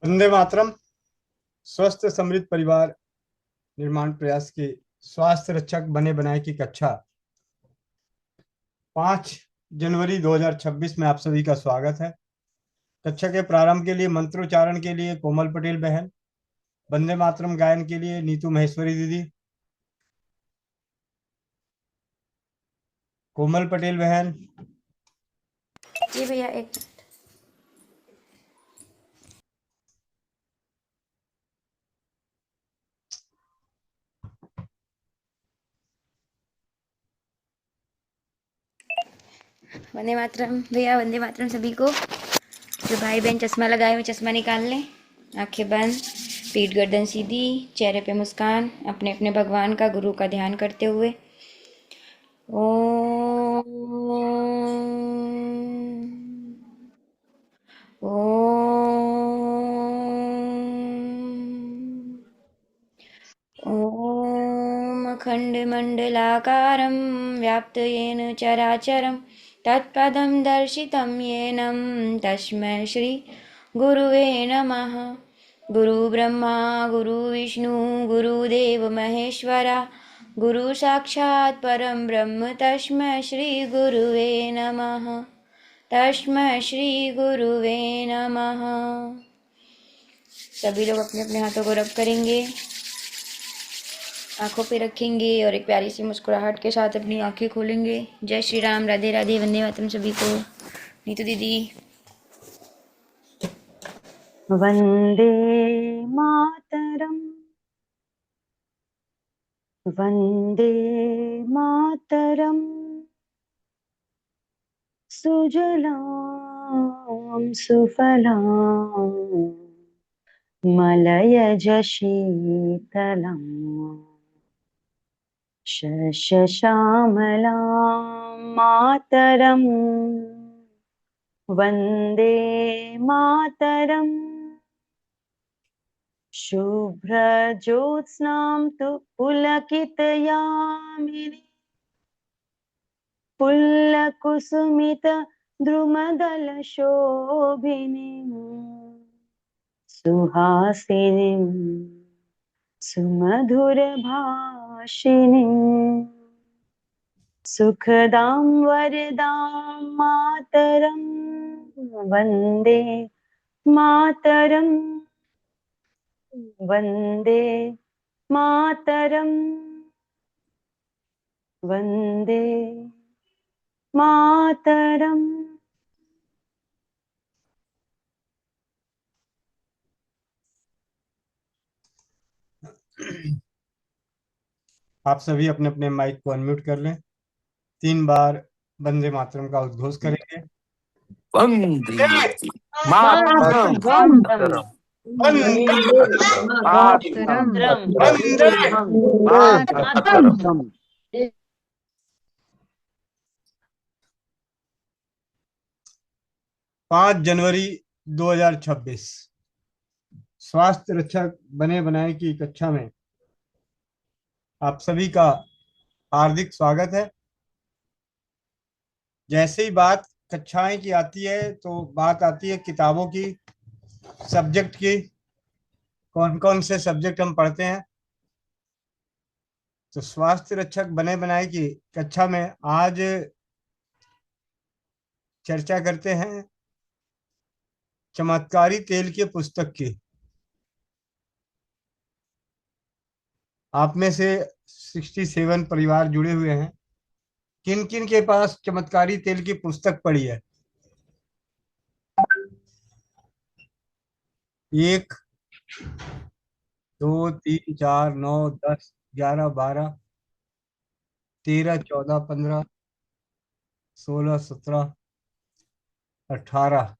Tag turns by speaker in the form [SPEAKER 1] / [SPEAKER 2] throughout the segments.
[SPEAKER 1] वंदे मातरम। स्वस्थ समृद्ध परिवार निर्माण प्रयास के स्वास्थ्य रक्षक बने बनाए की कक्षा 5 जनवरी 2026 में आप सभी का स्वागत है। कक्षा के प्रारंभ के लिए मंत्रोच्चारण के लिए कोमल पटेल बहन, वंदे मातरम गायन के लिए नीतू महेश्वरी दीदी। कोमल पटेल बहन।
[SPEAKER 2] जी भैया, एक वंदे मातरम भैया, वंदे मातरम सभी को। जो भाई बहन चश्मा लगाए हुए चश्मा निकाल लें, आंखें बंद, पीठ गर्दन सीधी, चेहरे पे मुस्कान, अपने अपने भगवान का गुरु का ध्यान करते हुए। ओम ओम अखण्डमण्डलाकारं व्याप्तं चराचरं तत्पदं दर्शितं येन तस्मै श्री गुरुवे नमः। गुरुब्रह्मा गुरुविष्णु गुरुदेव महेश्वरा, गुरु साक्षात् परं ब्रह्म तस्मै श्री गुरुवे नमः। तस्मै श्री गुरुवे नमः। सभी लोग अपने अपने हाथों को रब करेंगे, आंखों पे रखेंगे और एक प्यारी सी मुस्कुराहट के साथ अपनी आंखें खोलेंगे। जय श्री राम, राधे राधे, वंदे मातरम सभी को। नीतू दीदी।
[SPEAKER 3] वन्दे मातरम् वन्दे मातरम् सुजलां सुफलां मलयज शीतलां शस्यश्यामलां मातरम् वन्दे मातरम् शुभ्रज्योत्स्नां तु पुलकितयामिनी पुल्लकुसुमित द्रुमदलशोभिनीं सुहासिनीं सुमधुरभाषिणीं सुखदां वरदां मातरं वन्दे मातरं वन्दे मातरं वन्दे मातरम्।
[SPEAKER 1] आप सभी अपने अपने माइक को अनम्यूट कर लें। 3 बार वंदे मातरम का उद्घोष करेंगे।
[SPEAKER 4] वंदे
[SPEAKER 3] मातरम
[SPEAKER 4] मातरम
[SPEAKER 1] वंदे
[SPEAKER 4] मातरम
[SPEAKER 1] वंदे
[SPEAKER 4] मातरम।
[SPEAKER 1] 5 जनवरी 2026 स्वास्थ्य रक्षक बने बनाए की कक्षा में आप सभी का हार्दिक स्वागत है। जैसे ही बात कक्षाएं की आती है तो बात आती है किताबों की, सब्जेक्ट की, कौन कौन से सब्जेक्ट हम पढ़ते हैं। तो स्वास्थ्य रक्षक बने बनाए की कक्षा में आज चर्चा करते हैं चमत्कारी तेल की पुस्तक की। आप में से 67 परिवार जुड़े हुए हैं। किन किन के पास चमत्कारी तेल की पुस्तक पड़ी है? 1, 2, 3, 4, 9, 10, 11, 12, 13, 14, 15, 16, 17, 18,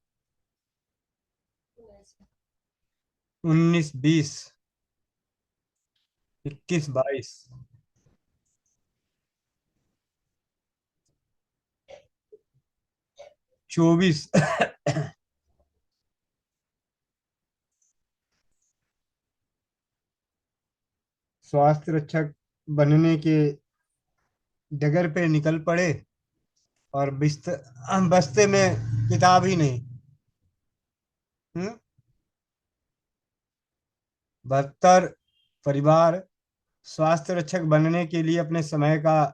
[SPEAKER 1] 19, 20, 21, 22, 24, स्वास्थ्य रक्षक बनने के डगर पे निकल पड़े और बस्ते में किताब ही नहीं। 72 परिवार स्वास्थ्य रक्षक बनने के लिए अपने समय का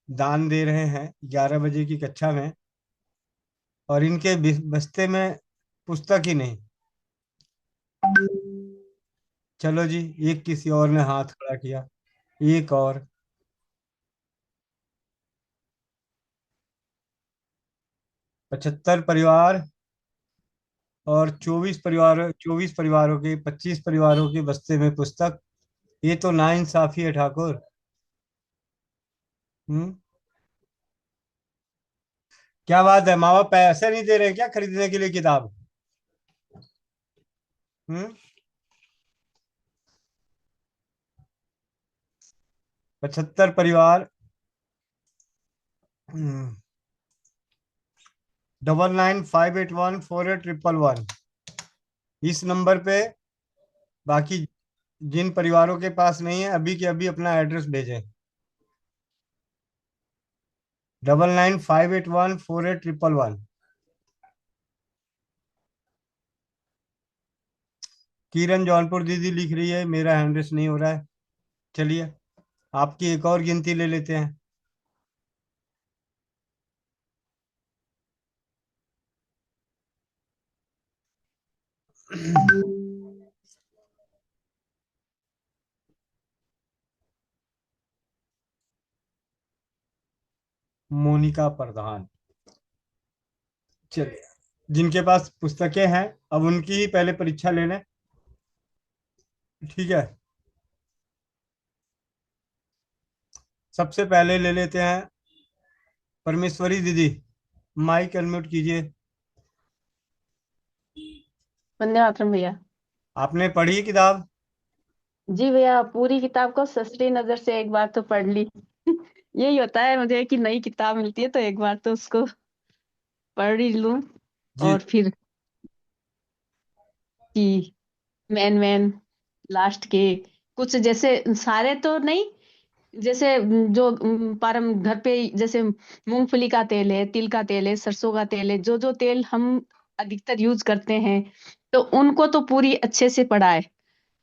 [SPEAKER 1] दान दे रहे हैं 11 बजे की कक्षा में, और इनके बस्ते में पुस्तक ही नहीं। चलो जी, एक किसी और ने हाथ खड़ा किया, एक और। 75 परिवार और 24 परिवारों के 25 परिवारों के बस्ते में पुस्तक। ये तो नाइंसाफी है ठाकुर। हम्म। क्या बात है, माँ बाप पैसे नहीं दे रहे हैं क्या खरीदने के लिए किताब? हम्म। 75 परिवार, 9958148111 इस नंबर पे। बाकी जिन परिवारों के पास नहीं है, अभी के अभी अपना एड्रेस भेजें। 9958148111। किरण जौनपुर दीदी लिख रही है, मेरा हैंड नहीं हो रहा है। चलिए, आपकी एक और गिनती ले लेते हैं। मोनिका प्रधान। चलिए, जिनके पास पुस्तकें हैं अब उनकी ही पहले परीक्षा ले लें। ठीक है, सबसे पहले ले लेते हैं परमेश्वरी दीदी। माइक अनम्यूट कीजिए।
[SPEAKER 3] वंदे मातरम भैया।
[SPEAKER 1] आपने पढ़ी है किताब?
[SPEAKER 3] जी भैया, पूरी किताब को ससरी नजर से एक बार तो पढ़ ली। यही होता है मुझे कि नई किताब मिलती है तो एक बार तो उसको पढ़ ही लूं,
[SPEAKER 1] जी।
[SPEAKER 3] और फिर कि मैन मैन लास्ट के कुछ जैसे सारे तो नहीं, जैसे जो पारम घर पे जैसे मूंगफली का तेल है, तिल का तेल है, सरसों का तेल है, जो जो तेल हम अधिकतर यूज करते हैं, तो उनको तो पूरी अच्छे से पढ़ा है।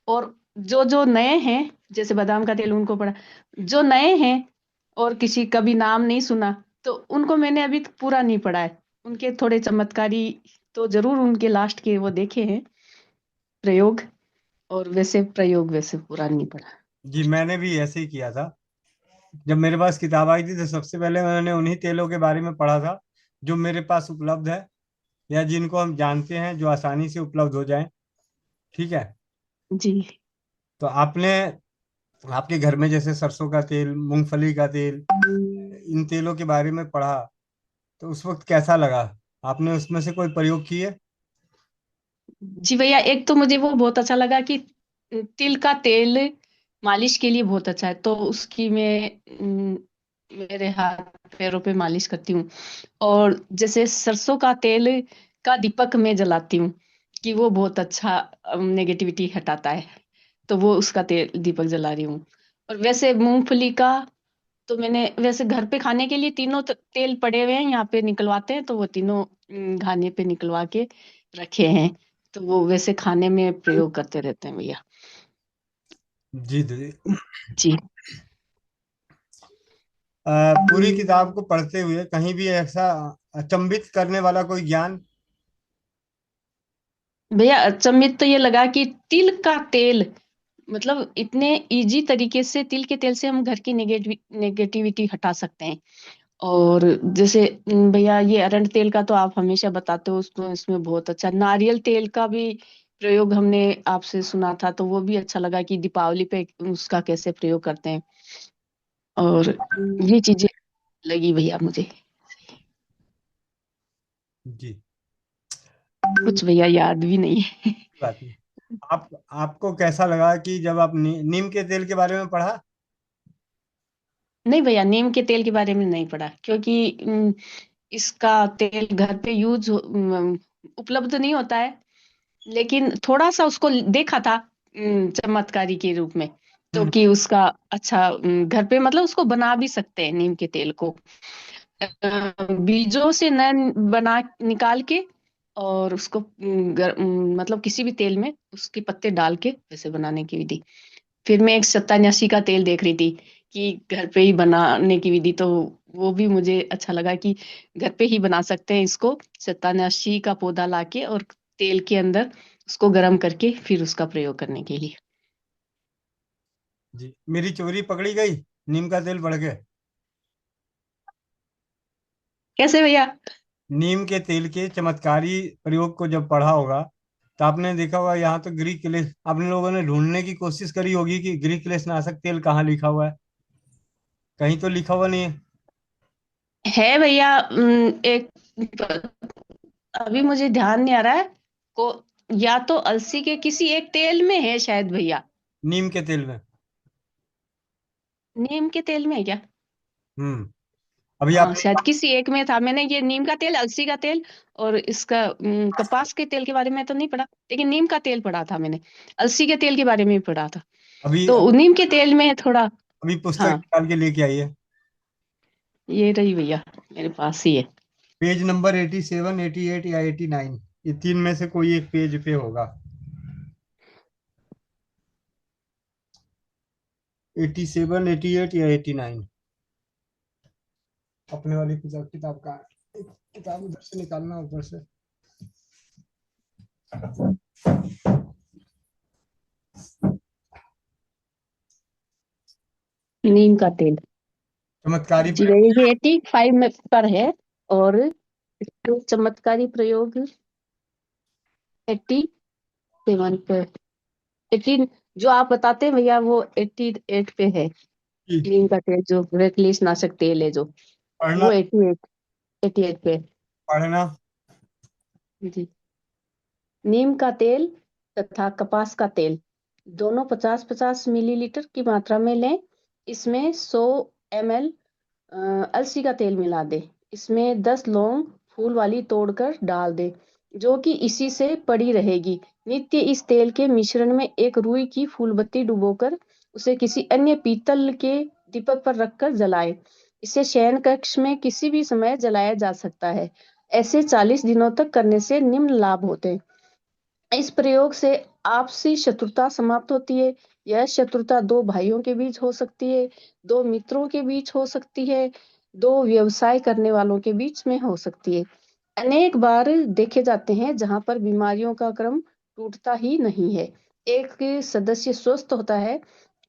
[SPEAKER 3] और जो जो नए हैं, जैसे बादाम का तेल, उनको पढ़ा। जो नए हैं और किसी का भी नाम नहीं सुना, तो उनको मैंने अभी तक पूरा नहीं पढ़ा है। उनके थोड़े चमत्कारी तो जरूर उनके लास्ट के वो देखे हैं प्रयोग, और वैसे प्रयोग वैसे पूरा नहीं पढ़ा।
[SPEAKER 1] जी, मैंने भी ऐसे ही किया था। जब मेरे पास किताब आई थी तो सबसे पहले मैंने उन्हीं तेलों के बारे में पढ़ा था जो मेरे पास उपलब्ध है, या जिनको हम जानते हैं, जो आसानी से उपलब्ध हो जाएं। ठीक है।
[SPEAKER 3] जी
[SPEAKER 1] तो आपने आपके घर में जैसे सरसों का तेल, मूंगफली का तेल, इन तेलों के बारे में पढ़ा, तो उस वक्त कैसा लगा? आपने उसमें से कोई प्रयोग किए?
[SPEAKER 3] जी भैया, एक तो मुझे वो बहुत अच्छा लगा कि तिल का तेल मालिश के लिए बहुत अच्छा है, तो उसकी मैं मेरे हाथ पैरों पे मालिश करती हूँ। और जैसे सरसों का तेल का दीपक मैं जलाती हूँ, कि वो बहुत अच्छा नेगेटिविटी हटाता है, तो वो उसका तेल दीपक जला रही हूँ। और वैसे मूंगफली का तो मैंने वैसे घर पे खाने के लिए तीनों तेल पड़े हुए हैं, यहाँ पे निकलवाते हैं, तो वो तीनों खाने पे निकलवा के रखे हैं, तो वो वैसे खाने में प्रयोग करते रहते हैं भैया।
[SPEAKER 1] जी दीदी।
[SPEAKER 3] जी
[SPEAKER 1] पूरी किताब को पढ़ते हुए कहीं भी ऐसा अचंभित करने वाला कोई ज्ञान?
[SPEAKER 3] भैया, अचंभित तो ये लगा कि तिल का तेल, मतलब इतने इजी तरीके से तिल के तेल से हम घर की नेगेटिविटी हटा सकते हैं। और जैसे भैया, ये अरंड तेल का तो आप हमेशा बताते हो, उसको इसमें बहुत अच्छा नारियल तेल का भी प्रयोग हमने आपसे सुना था, तो वो भी अच्छा लगा कि दीपावली पे उसका कैसे प्रयोग करते हैं। और ये चीजें लगी भैया मुझे।
[SPEAKER 1] जी।
[SPEAKER 3] कुछ भैया याद भी नहीं है।
[SPEAKER 1] बात नहीं। आपको कैसा लगा कि जब आप नीम के तेल के बारे में पढ़ा?
[SPEAKER 3] नहीं भैया, नीम के तेल के बारे में नहीं पढ़ा, क्योंकि इसका तेल घर पे उपलब्ध नहीं होता है। लेकिन थोड़ा सा उसको देखा था चमत्कारी के रूप में, तो
[SPEAKER 1] हम्म।
[SPEAKER 3] कि उसका अच्छा घर पे मतलब उसको बना भी सकते हैं नीम के तेल को, बीजों से न बना निकाल के, और उसको मतलब किसी भी तेल में उसके पत्ते डाल के वैसे बनाने की विधि। फिर मैं एक सत्यानाशी का तेल देख रही थी कि घर पे ही बनाने की विधि, तो वो भी मुझे अच्छा लगा कि घर पे ही बना सकते हैं इसको, सत्यानाशी का पौधा लाके और तेल के अंदर उसको गर्म करके फिर उसका प्रयोग करने के लिए।
[SPEAKER 1] जी, मेरी चोरी पकड़ी गई, नीम का तेल बढ़ गए।
[SPEAKER 3] कैसे भैया?
[SPEAKER 1] नीम के तेल के चमत्कारी प्रयोग को जब पढ़ा होगा तो आपने देखा होगा, यहाँ तो ग्रीक क्लेश आपने लोगों ने ढूंढने की कोशिश करी होगी कि ग्रीक क्लेश नाशक तेल कहाँ लिखा हुआ है। कहीं तो लिखा हुआ नहीं है।
[SPEAKER 3] है भैया, एक अभी मुझे ध्यान नहीं आ रहा है को, या तो अलसी के किसी एक तेल में है शायद भैया।
[SPEAKER 1] नीम के तेल में।
[SPEAKER 3] नीम के तेल में है क्या?
[SPEAKER 1] अभी
[SPEAKER 3] हाँ
[SPEAKER 1] आपने
[SPEAKER 3] शायद किसी एक में था। मैंने ये नीम का तेल, अलसी का तेल और इसका कपास के तेल के बारे में तो नहीं पढ़ा, लेकिन नीम का तेल पढ़ा था मैंने। अलसी के तेल के बारे में भी पढ़ा था।
[SPEAKER 1] अभी
[SPEAKER 3] तो नीम के तेल में है थोड़ा।
[SPEAKER 1] अभी पुस्तक
[SPEAKER 3] हाँ,
[SPEAKER 1] निकाल के लेके आइए।
[SPEAKER 3] ये रही भैया, मेरे पास ही है।
[SPEAKER 1] पेज नंबर 87, 88 या 89, ये तीन में से कोई एक पेज पे होगा। 87, 88 या 89। अपने वाली किताब किताब का किताब उधर से निकालना ऊपर से।
[SPEAKER 3] नीम का तेल।
[SPEAKER 1] चमत्कारी
[SPEAKER 3] जी
[SPEAKER 1] प्रयोग।
[SPEAKER 3] भैया, ये 85 में पर है। और इसके चमत्कारी प्रयोग 87 पे। 18 जो आप बताते हैं भैया वो 88 पे है।
[SPEAKER 1] की
[SPEAKER 3] नीम का तेल जो रेकलेस नाशक तेल है जो,
[SPEAKER 1] पढ़ना
[SPEAKER 3] वो 88 पे है।
[SPEAKER 1] पढ़ना।
[SPEAKER 3] जी। नीम का तेल तथा कपास का तेल दोनों 50-50 मिलीलीटर की मात्रा में लें। इसमें 100 ml अलसी का तेल मिला दे। इसमें 10 लौंग फूल वाली तोड़कर डाल दे, जो कि इसी से पड़ी रहेगी। नित्य इस तेल के मिश्रण में एक रुई की फूलबत्ती डुबोकर उसे किसी अन्य पीतल के दीपक पर रखकर जलाए। इसे शयन कक्ष में किसी भी समय जलाया जा सकता है। ऐसे 40 दिनों तक करने से निम्न लाभ होते हैं। इस प्रयोग से आपसी शत्रुता समाप्त होती है। यह शत्रुता दो भाइयों के बीच हो सकती है, दो मित्रों के बीच हो सकती है, दो व्यवसाय करने वालों के बीच में हो सकती है। अनेक बार देखे जाते हैं जहां पर बीमारियों का क्रम टूटता ही नहीं है। एक सदस्य स्वस्थ होता है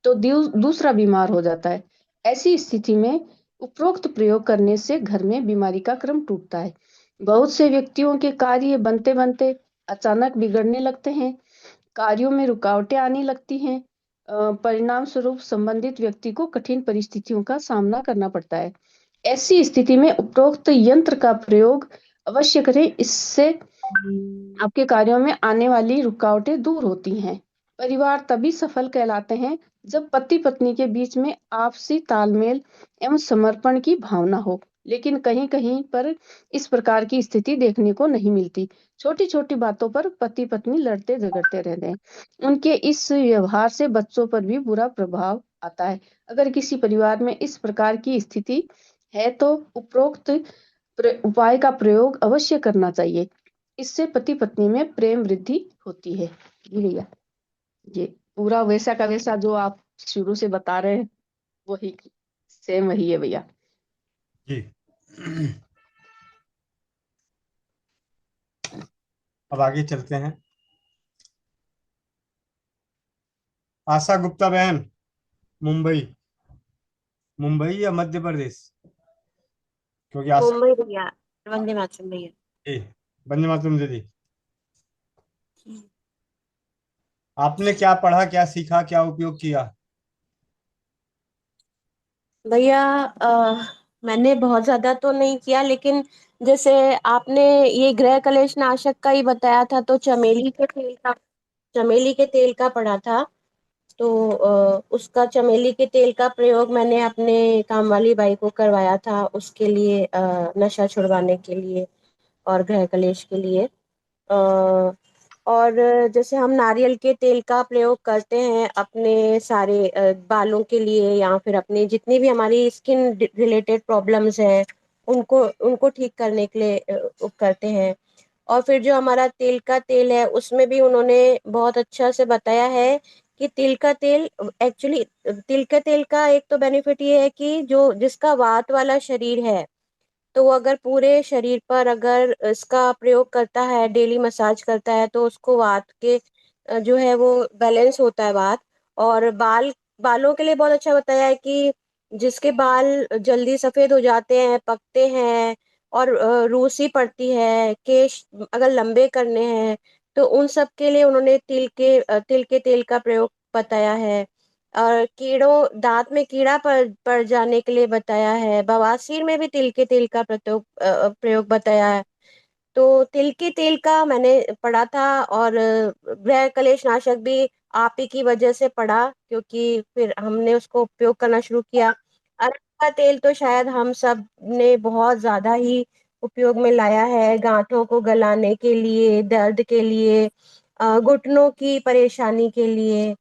[SPEAKER 3] तो दूसरा बीमार हो जाता है। ऐसी स्थिति में उपरोक्त प्रयोग करने से घर में बीमारी का क्रम टूटता है। बहुत से व्यक्तियों के कार्य बनते बनते अचानक बिगड़ने लगते हैं। कार्यों में रुकावटें आने लगती हैं। परिणाम स्वरूप संबंधित व्यक्ति को कठिन परिस्थितियों का सामना करना पड़ता है। ऐसी स्थिति में उपरोक्त यंत्र का प्रयोग अवश्य करें। इससे आपके कार्यों में आने वाली रुकावटें दूर होती हैं। परिवार तभी सफल कहलाते हैं जब पति पत्नी के बीच में आपसी तालमेल एवं समर्पण की भावना हो। लेकिन कहीं कहीं पर इस प्रकार की स्थिति देखने को नहीं मिलती। छोटी छोटी बातों पर पति पत्नी लड़ते झगड़ते रहते हैं। उनके इस व्यवहार से बच्चों पर भी बुरा प्रभाव आता है। अगर किसी परिवार में इस प्रकार की स्थिति है तो उपरोक्त उपाय का प्रयोग अवश्य करना चाहिए। इससे पति पत्नी में प्रेम वृद्धि होती है। जी भैया, ये पूरा वैसा का वैसा जो आप शुरू से बता रहे हैं वही सेम वही है भैया।
[SPEAKER 1] जी। अब आगे चलते हैं। आशा गुप्ता बहन, मुंबई। मुंबई या मध्य प्रदेश? क्योंकि आशा।
[SPEAKER 5] मुंबई भैया। वंदे मातरम भैया।
[SPEAKER 1] जी। वंदे मातरम दीदी। आपने क्या पढ़ा, क्या सीखा, क्या उपयोग किया?
[SPEAKER 5] भैया मैंने बहुत ज्यादा तो नहीं किया, लेकिन जैसे आपने ये गृह कलेश नाशक का ही बताया था, तो चमेली के तेल का पढ़ा था। तो उसका चमेली के तेल का प्रयोग मैंने अपने काम वाली बाई को करवाया था, उसके लिए नशा छुड़वाने के लिए और गृह कलेश के लिए। और जैसे हम नारियल के तेल का प्रयोग करते हैं अपने सारे बालों के लिए, या फिर अपनी जितनी भी हमारी स्किन रिलेटेड प्रॉब्लम्स हैं उनको उनको ठीक करने के लिए करते हैं। और फिर जो हमारा तिल का तेल है उसमें भी उन्होंने बहुत अच्छा से बताया है कि तिल का तेल एक्चुअली, तिल के तेल का एक तो बेनिफिट ये है कि जो जिसका वात वाला शरीर है, तो वो अगर पूरे शरीर पर अगर इसका प्रयोग करता है, डेली मसाज करता है, तो उसको वात के जो है वो बैलेंस होता है वात। और बालों के लिए बहुत अच्छा बताया है कि जिसके बाल जल्दी सफेद हो जाते हैं, पकते हैं, और रूसी पड़ती है, केश अगर लंबे करने हैं, तो उन सब के लिए उन्होंने तिल के तेल का प्रयोग बताया है। और कीड़ों दांत में कीड़ा पड़ जाने के लिए बताया है। बवासीर में भी तिल के तेल का प्रयोग बताया है। तो तिल के तेल का मैंने पढ़ा था, और गृह कलेश नाशक भी आप ही की वजह से पढ़ा, क्योंकि फिर हमने उसको उपयोग करना शुरू किया। अरंडी का तेल तो शायद हम सब ने बहुत ज्यादा ही उपयोग में लाया है, गांठों को गलाने के लिए, दर्द के लिए, घुटनों की परेशानी के लिए।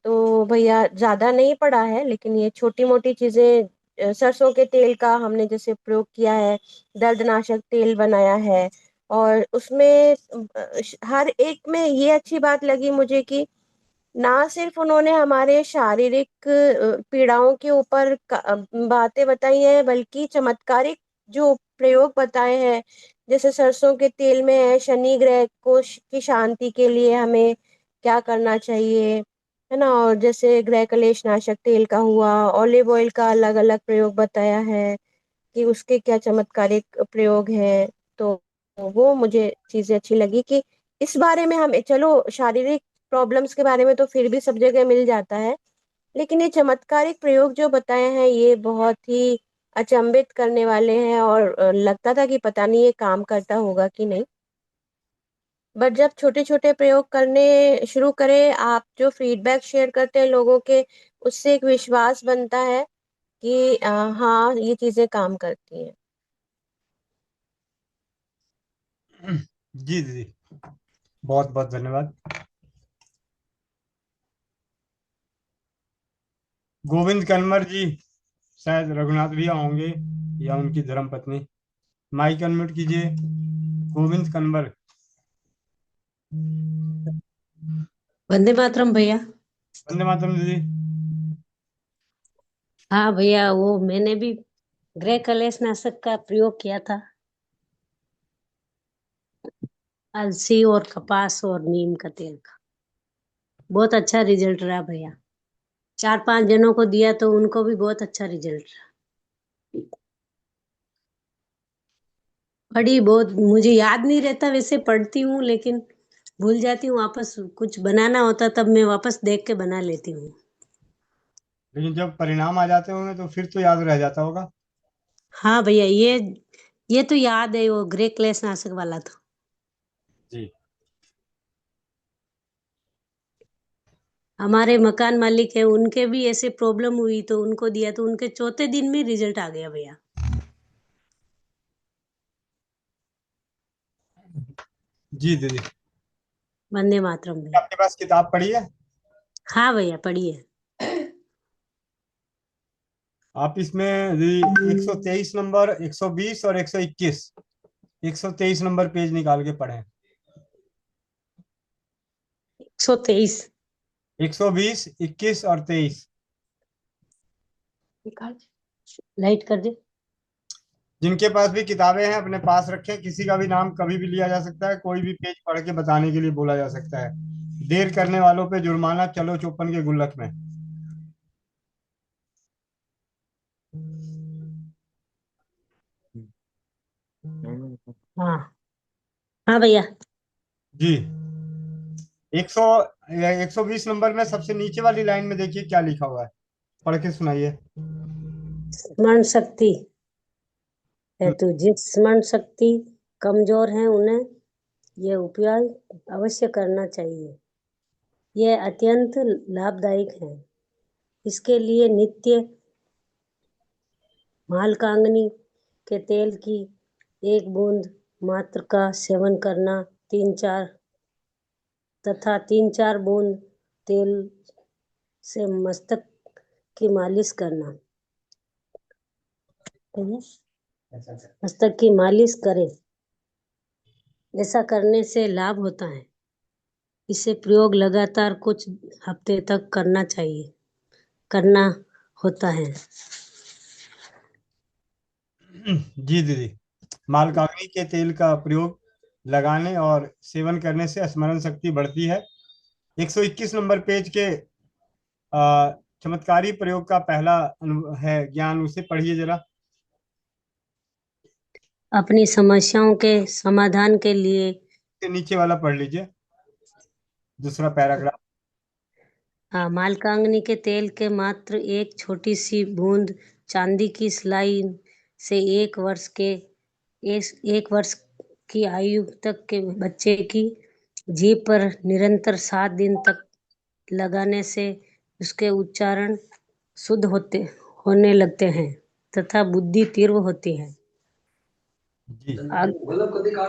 [SPEAKER 5] तो भैया ज्यादा नहीं पड़ा है, लेकिन ये छोटी मोटी चीजें, सरसों के तेल का हमने जैसे प्रयोग किया है, दर्दनाशक तेल बनाया है। और उसमें हर एक में ये अच्छी बात लगी मुझे कि ना सिर्फ उन्होंने हमारे शारीरिक पीड़ाओं के ऊपर बातें बताई हैं, बल्कि चमत्कारिक जो प्रयोग बताए हैं, जैसे सरसों के तेल में है शनि ग्रह की शांति के लिए हमें क्या करना चाहिए, है ना। और जैसे गृह कलेश नाशक तेल का हुआ, ऑलिव ऑयल का अलग अलग प्रयोग बताया है कि उसके क्या चमत्कारिक प्रयोग है। तो वो मुझे चीजें अच्छी लगी कि इस बारे में हमें, चलो शारीरिक प्रॉब्लम्स के बारे में तो फिर भी सब जगह मिल जाता है, लेकिन ये चमत्कारिक प्रयोग जो बताए हैं ये बहुत ही अचंभित करने वाले हैं। और लगता था कि पता नहीं ये काम करता होगा कि नहीं, बट जब छोटे छोटे प्रयोग करने शुरू करें, आप जो फीडबैक शेयर करते हैं लोगों के, उससे एक विश्वास बनता है कि हाँ ये चीजें काम करती हैं।
[SPEAKER 1] जी दीदी, बहुत बहुत धन्यवाद। गोविंद कन्वर जी, शायद रघुनाथ भैया होंगे या उनकी धर्मपत्नी। माइक अनम्यूट कीजिए, गोविंद कन्वर।
[SPEAKER 6] वंदे मातरम भैया।
[SPEAKER 1] वंदे मातरम दीदी।
[SPEAKER 6] हाँ भैया, वो मैंने भी गृह कलेश नाशक का प्रयोग किया था, अलसी और कपास और नीम का तेल का। बहुत अच्छा रिजल्ट रहा भैया। 4-5 जनों को दिया तो उनको भी बहुत अच्छा रिजल्ट रहा। पढ़ी बहुत, मुझे याद नहीं रहता, वैसे पढ़ती हूँ लेकिन भूल जाती हूँ। वापस कुछ बनाना होता तब मैं वापस देख के बना लेती हूँ।
[SPEAKER 1] लेकिन जब परिणाम आ जाते होंगे तो फिर तो याद रह जाता होगा।
[SPEAKER 6] हाँ भैया, ये तो याद है, वो गृह क्लेश नाशक वाला तो।
[SPEAKER 1] जी।
[SPEAKER 6] हमारे मकान मालिक है, उनके भी ऐसे प्रॉब्लम हुई तो उनको दिया तो उनके चौथे दिन में रिजल्ट आ गया भैया।
[SPEAKER 1] जी दीदी।
[SPEAKER 6] वंदे मातरम भैया।
[SPEAKER 1] आपके पास किताब पढ़ी है?
[SPEAKER 6] हाँ भैया, पढ़िए।
[SPEAKER 1] आप इसमें दीदी 123 नंबर, 120 और 121, 123 नंबर पेज निकाल के पढ़ें।
[SPEAKER 6] 123
[SPEAKER 1] 120, 21 और 23।
[SPEAKER 6] लाइट कर दे।
[SPEAKER 1] जिनके पास भी किताबें हैं अपने पास रखें, किसी का भी नाम कभी भी लिया जा सकता है, कोई भी पेज पढ़ के बताने के लिए बोला जा सकता है। देर करने वालों पे जुर्माना, चलो चौपन के गुल्लक में।
[SPEAKER 6] हाँ हाँ भैया।
[SPEAKER 1] जी। 100 120 नंबर में सबसे नीचे वाली लाइन में देखिए क्या लिखा हुआ है, पढ़ के सुनाइए।
[SPEAKER 6] स्मरण शक्ति है, तो जिस स्मरण शक्ति कमजोर है उन्हें यह उपयोग अवश्य करना चाहिए। यह अत्यंत लाभदायक है। इसके लिए नित्य मालकांगनी के तेल की 1 बूंद मात्र का सेवन करना, 3-4 बूंद तेल से मस्तक की मालिश करना। मस्तक की मालिश करें। ऐसा करने से लाभ होता है। इसे प्रयोग लगातार कुछ हफ्ते तक करना होता है।
[SPEAKER 1] जी दीदी, मालकागनी के तेल का प्रयोग लगाने और सेवन करने से स्मरण शक्ति बढ़ती है। 121 नंबर पेज के चमत्कारी प्रयोग का पहला है ज्ञान, उसे पढ़िए जरा।
[SPEAKER 6] अपनी समस्याओं के समाधान के लिए
[SPEAKER 1] के नीचे वाला पढ़ लीजिए, दूसरा पैराग्राफ।
[SPEAKER 6] मालकांगनी के तेल के मात्र एक छोटी सी बूंद चांदी की सिलाई से एक वर्ष की आयु तक के बच्चे की जीभ पर निरंतर 7 दिन तक लगाने से उसके उच्चारण शुद्ध होने लगते हैं तथा बुद्धि तीव्र होती है।
[SPEAKER 1] जी,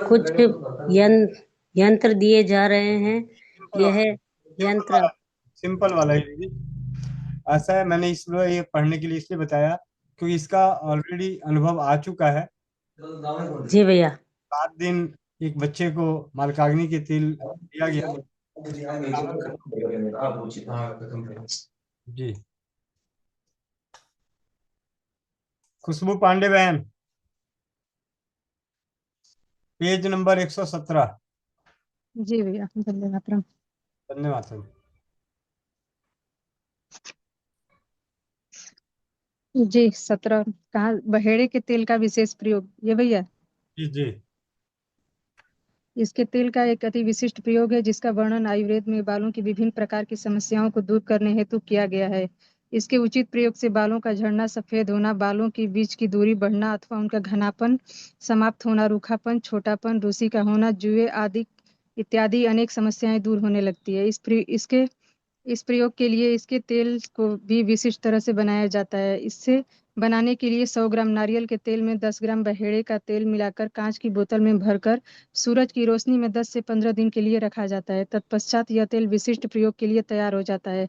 [SPEAKER 6] कुछ यंत्र दिए जा रहे हैं। यह यंत्र
[SPEAKER 1] सिंपल वाला ही दीदी। ऐसा है, मैंने इसलिए ये पढ़ने के लिए इसलिए बताया क्योंकि इसका ऑलरेडी अनुभव आ चुका है।
[SPEAKER 6] जी भैया।
[SPEAKER 1] 7 दिन एक बच्चे को मालकागनी के तेल दिया गया। जी, खुशबू पांडे बहन, पेज नंबर 117।
[SPEAKER 7] जी भैया, धन्यवाद।
[SPEAKER 1] धन्यवाद सर।
[SPEAKER 7] जी 17 कहा, बहेड़े के तेल का विशेष प्रयोग। ये भैया,
[SPEAKER 1] जी जी
[SPEAKER 7] इसके तेल का एक अति विशिष्ट प्रयोग है जिसका वर्णन आयुर्वेद में बालों की विभिन्न प्रकार की समस्याओं को दूर करने हेतु किया गया है। इसके उचित प्रयोग से बालों का झड़ना, सफेद होना, बालों के बीच की दूरी बढ़ना अथवा उनका घनापन समाप्त होना, रूखापन, छोटापन, रूसी का होना, जुए आदि इत्यादि अनेक समस्याएं दूर होने लगती है। इस प्रयोग के लिए इसके तेल को भी विशिष्ट तरह से बनाया जाता है। इससे बनाने के लिए 100 ग्राम नारियल के तेल में 10 ग्राम बहेड़े का तेल मिलाकर कांच की बोतल में भरकर सूरज की रोशनी में 10 से 15 दिन के लिए रखा जाता है। तत्पश्चात यह तेल विशिष्ट प्रयोग के लिए तैयार हो जाता है।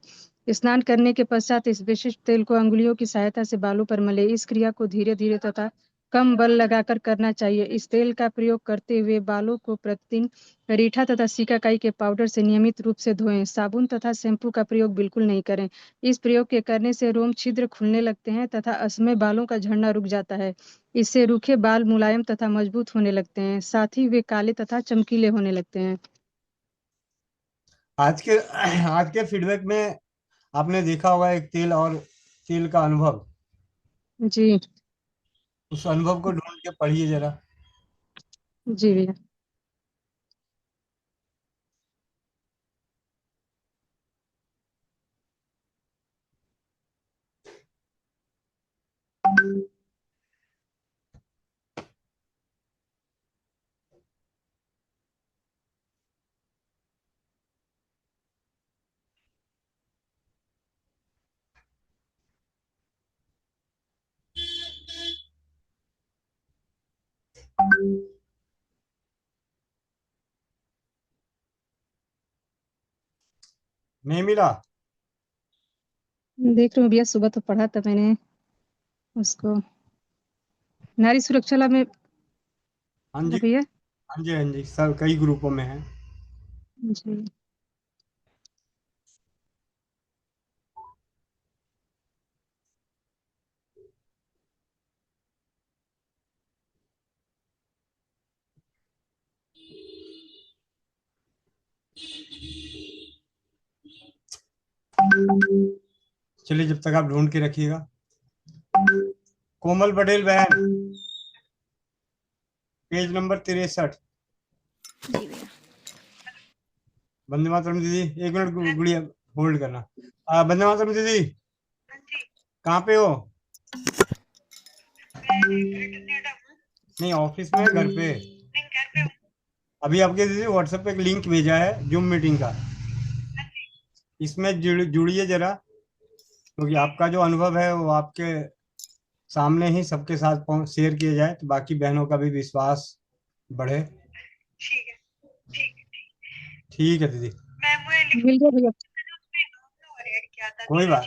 [SPEAKER 7] स्नान करने के पश्चात इस विशिष्ट तेल को अंगुलियों की सहायता से बालों पर मले। इस क्रिया को धीरे धीरे तथा कम बल लगाकर करना चाहिए। इस तेल का प्रयोग करते हुए बालों को प्रतिदिन रीठा तथा सिकाकाई के पाउडर से नियमित रूप से धोएं। साबुन तथा शैम्पू का प्रयोग बिल्कुल नहीं करें। इस प्रयोग के करने से रोम छिद्र खुलने लगते हैं तथा असमय बालों का झड़ना रुक जाता है। इससे रूखे बाल मुलायम तथा मजबूत होने लगते हैं, साथ ही वे काले तथा चमकीले होने लगते हैं।
[SPEAKER 1] आज के फीडबैक में आपने देखा होगा एक तेल और तेल का अनुभव।
[SPEAKER 7] जी
[SPEAKER 1] उस अनुभव को ढूंढ के पढ़िए जरा।
[SPEAKER 7] जी भैया।
[SPEAKER 1] नहीं मिला?
[SPEAKER 7] देख रही हूँ भैया, सुबह तो पढ़ा था मैंने उसको, नारी सुरक्षा लाभ में
[SPEAKER 1] हाँ जी,
[SPEAKER 7] भैया।
[SPEAKER 1] हाँ जी, हाँ जी सर, कई ग्रुपों में है।
[SPEAKER 7] जी
[SPEAKER 1] चलिए, जब तक आप ढूंढ के रखिएगा। कोमल पटेल बहन, पेज नंबर 63।
[SPEAKER 2] जी भैया।
[SPEAKER 1] वंदे मातरम दीदी, एक मिनट गुड़िया होल्ड करना। वंदे मातरम दीदी, कहाँ पे हो? नहीं, ऑफिस में, घर पे? अभी आपके दीदी व्हाट्सएप पे एक लिंक भेजा है जूम मीटिंग का, इसमें जुड़िए जरा, क्योंकि आपका जो अनुभव है वो आपके सामने ही सबके साथ शेयर किया जाए तो बाकी बहनों का भी विश्वास बढ़े। ठीक है दीदी।
[SPEAKER 7] मिल गया भैया।
[SPEAKER 1] कोई बात,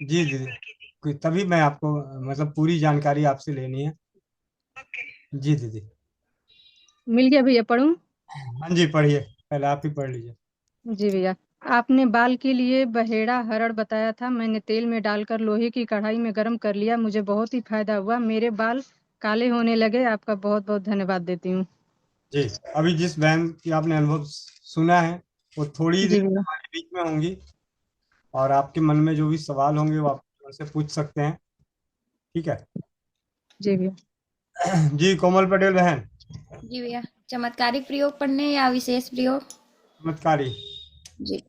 [SPEAKER 1] जी दीदी, तभी मैं आपको मतलब पूरी जानकारी आपसे लेनी है। जी दीदी।
[SPEAKER 7] मिल गया भैया, पढ़ूं?
[SPEAKER 1] हाँ जी, पढ़िए, पहले आप ही पढ़ लीजिए।
[SPEAKER 7] जी भैया, आपने बाल के लिए बहेड़ा हरड़ बताया था। मैंने तेल में डालकर लोहे की कढ़ाई में गर्म कर लिया, मुझे बहुत ही फायदा हुआ, मेरे बाल काले होने लगे। आपका बहुत बहुत धन्यवाद देती हूँ।
[SPEAKER 1] जी, अभी जिस बहन की आपने अनुभव सुना है वो थोड़ी ही
[SPEAKER 7] जी
[SPEAKER 1] देर में
[SPEAKER 7] भैया।
[SPEAKER 1] हमारे बीच में होंगी, और आपके मन में जो भी सवाल होंगे वो आप उनसे पूछ सकते हैं। ठीक है।
[SPEAKER 7] जी भैया।
[SPEAKER 1] जी, कोमल पटेल बहन।
[SPEAKER 2] जी भैया, चमत्कारिक प्रयोग पढ़ने या विशेष प्रयोग?
[SPEAKER 1] चमत्कारी।
[SPEAKER 2] जी,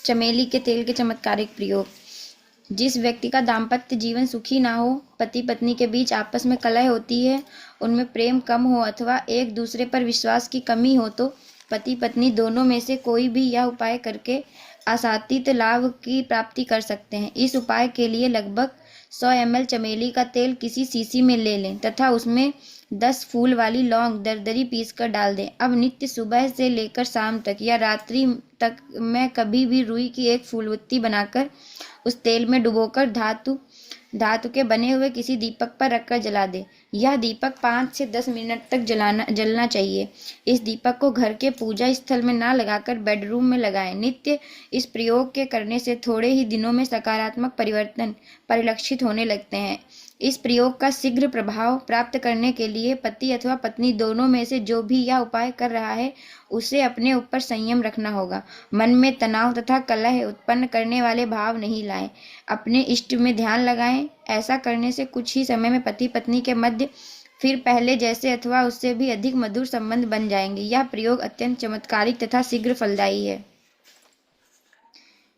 [SPEAKER 2] चमेली के तेल के चमत्कारिक प्रयोग। जिस व्यक्ति का दाम्पत्य जीवन सुखी ना हो, पति पत्नी के बीच आपस में कलह होती है, उनमें प्रेम कम हो अथवा एक दूसरे पर विश्वास की कमी हो, तो पति पत्नी दोनों में से कोई भी यह उपाय करके आशातीत लाभ की प्राप्ति कर सकते हैं। इस उपाय के लिए लगभग 100 ml चमेली का तेल किसी शीशी में ले लें तथा उसमें 10 फूल वाली लौंग दरदरी पीस कर डाल दें। अब नित्य सुबह से लेकर शाम तक या रात्रि तक में कभी भी रुई की एक फूलवत्ती बनाकर उस तेल में डुबोकर धातु के बने हुए किसी दीपक पर रखकर जला दे। यह दीपक 5 से 10 मिनट तक जलना चाहिए। इस दीपक को घर के पूजा स्थल में ना लगाकर बेडरूम में लगाएं। नित्य इस प्रयोग के करने से थोड़े ही दिनों में सकारात्मक परिवर्तन परिलक्षित होने लगते हैं। इस प्रयोग का शीघ्र प्रभाव प्राप्त करने के लिए पति अथवा पत्नी दोनों में से जो भी यह उपाय कर रहा है उसे अपने ऊपर संयम रखना होगा। मन में तनाव तथा कलह उत्पन्न करने वाले भाव नहीं लाएं। अपने इष्ट में ध्यान लगाएं। ऐसा करने से कुछ ही समय में पति पत्नी के मध्य फिर पहले जैसे अथवा उससे भी अधिक मधुर संबंध बन जाएंगे। यह प्रयोग अत्यंत चमत्कारिक तथा शीघ्र फलदायी है।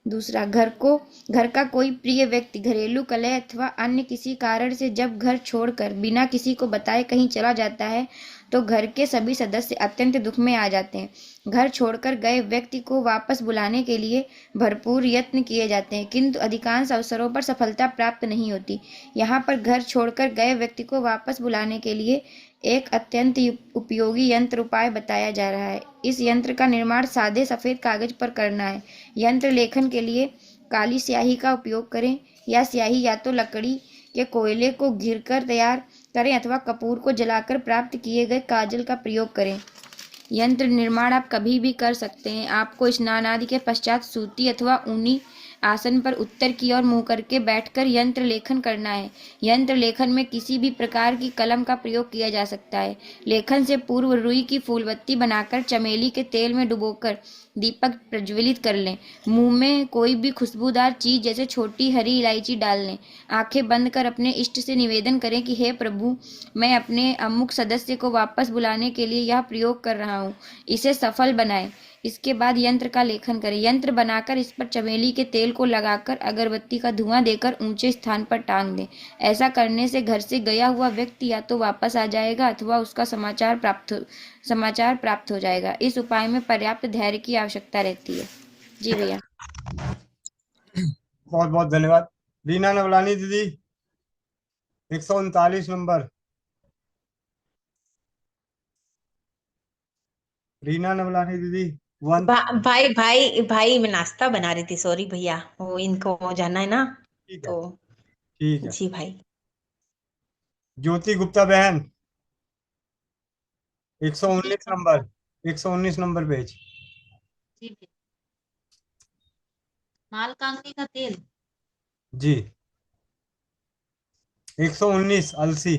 [SPEAKER 2] दूसरा, घर का कोई प्रिय व्यक्ति घरेलू कलह अथवा अन्य किसी कारण से जब घर छोड़कर बिना किसी को बताए कहीं चला जाता है तो घर के सभी सदस्य अत्यंत दुख में आ जाते हैं। घर छोड़कर गए व्यक्ति को वापस बुलाने के लिए भरपूर यत्न किए जाते हैं, किंतु अधिकांश अवसरों पर सफलता प्राप्त नहीं होती। यहाँ पर घर छोड़कर गए व्यक्ति को वापस बुलाने के लिए एक अत्यंत उपयोगी यंत्र उपाय बताया जा रहा है। इस यंत्र का निर्माण सादे सफेद कागज पर करना है। यंत्र लेखन के लिए काली स्याही का उपयोग करें। यह स्याही या तो लकड़ी के कोयले को घिरकर तैयार करें अथवा कपूर को जलाकर प्राप्त किए गए काजल का प्रयोग करें। यंत्र निर्माण आप कभी भी कर सकते हैं। आपको स्नान आदि के पश्चात सूती अथवा ऊनी आसन पर उत्तर की ओर मुंह करके बैठकर यंत्र लेखन करना है। यंत्र लेखन में किसी भी प्रकार की कलम का प्रयोग किया जा सकता है। लेखन से पूर्व रुई की फूलवत्ती बनाकर चमेली के तेल में डुबोकर दीपक प्रज्वलित कर लें। मुंह में कोई भी खुशबूदार चीज जैसे छोटी हरी इलायची डाल लें। आंखें बंद कर अपने इष्ट से निवेदन करें कि हे प्रभु, मैं अपने अमुक सदस्य को वापस बुलाने के लिए यह प्रयोग कर रहा हूँ, इसे सफल बनाएं। इसके बाद यंत्र का लेखन करें। यंत्र बनाकर इस पर चमेली के तेल को लगाकर अगरबत्ती का धुआं देकर ऊंचे स्थान पर टांग दें। ऐसा करने से घर से गया हुआ व्यक्ति या तो वापस आ जाएगा अथवा उसका समाचार प्राप्त हो जाएगा। इस उपाय में पर्याप्त धैर्य की आवश्यकता रहती है। जी भैया।
[SPEAKER 1] बहुत बहुत धन्यवाद। रीना नवलानी दीदी, 139 नंबर। रीना नवलानी दीदी, वन।
[SPEAKER 8] भाई भाई भाई मैं नाश्ता बना रही थी, सॉरी भैया, वो इनको जाना है ना,
[SPEAKER 1] ठीक है,
[SPEAKER 8] तो
[SPEAKER 1] ठीक है।
[SPEAKER 8] जी भाई।
[SPEAKER 1] ज्योति गुप्ता बहन,
[SPEAKER 3] जी
[SPEAKER 1] 119 नंबर, 119 नंबर पेज।
[SPEAKER 3] जी भैया। माल कांगनी का तेल।
[SPEAKER 1] जी, 119 अलसी।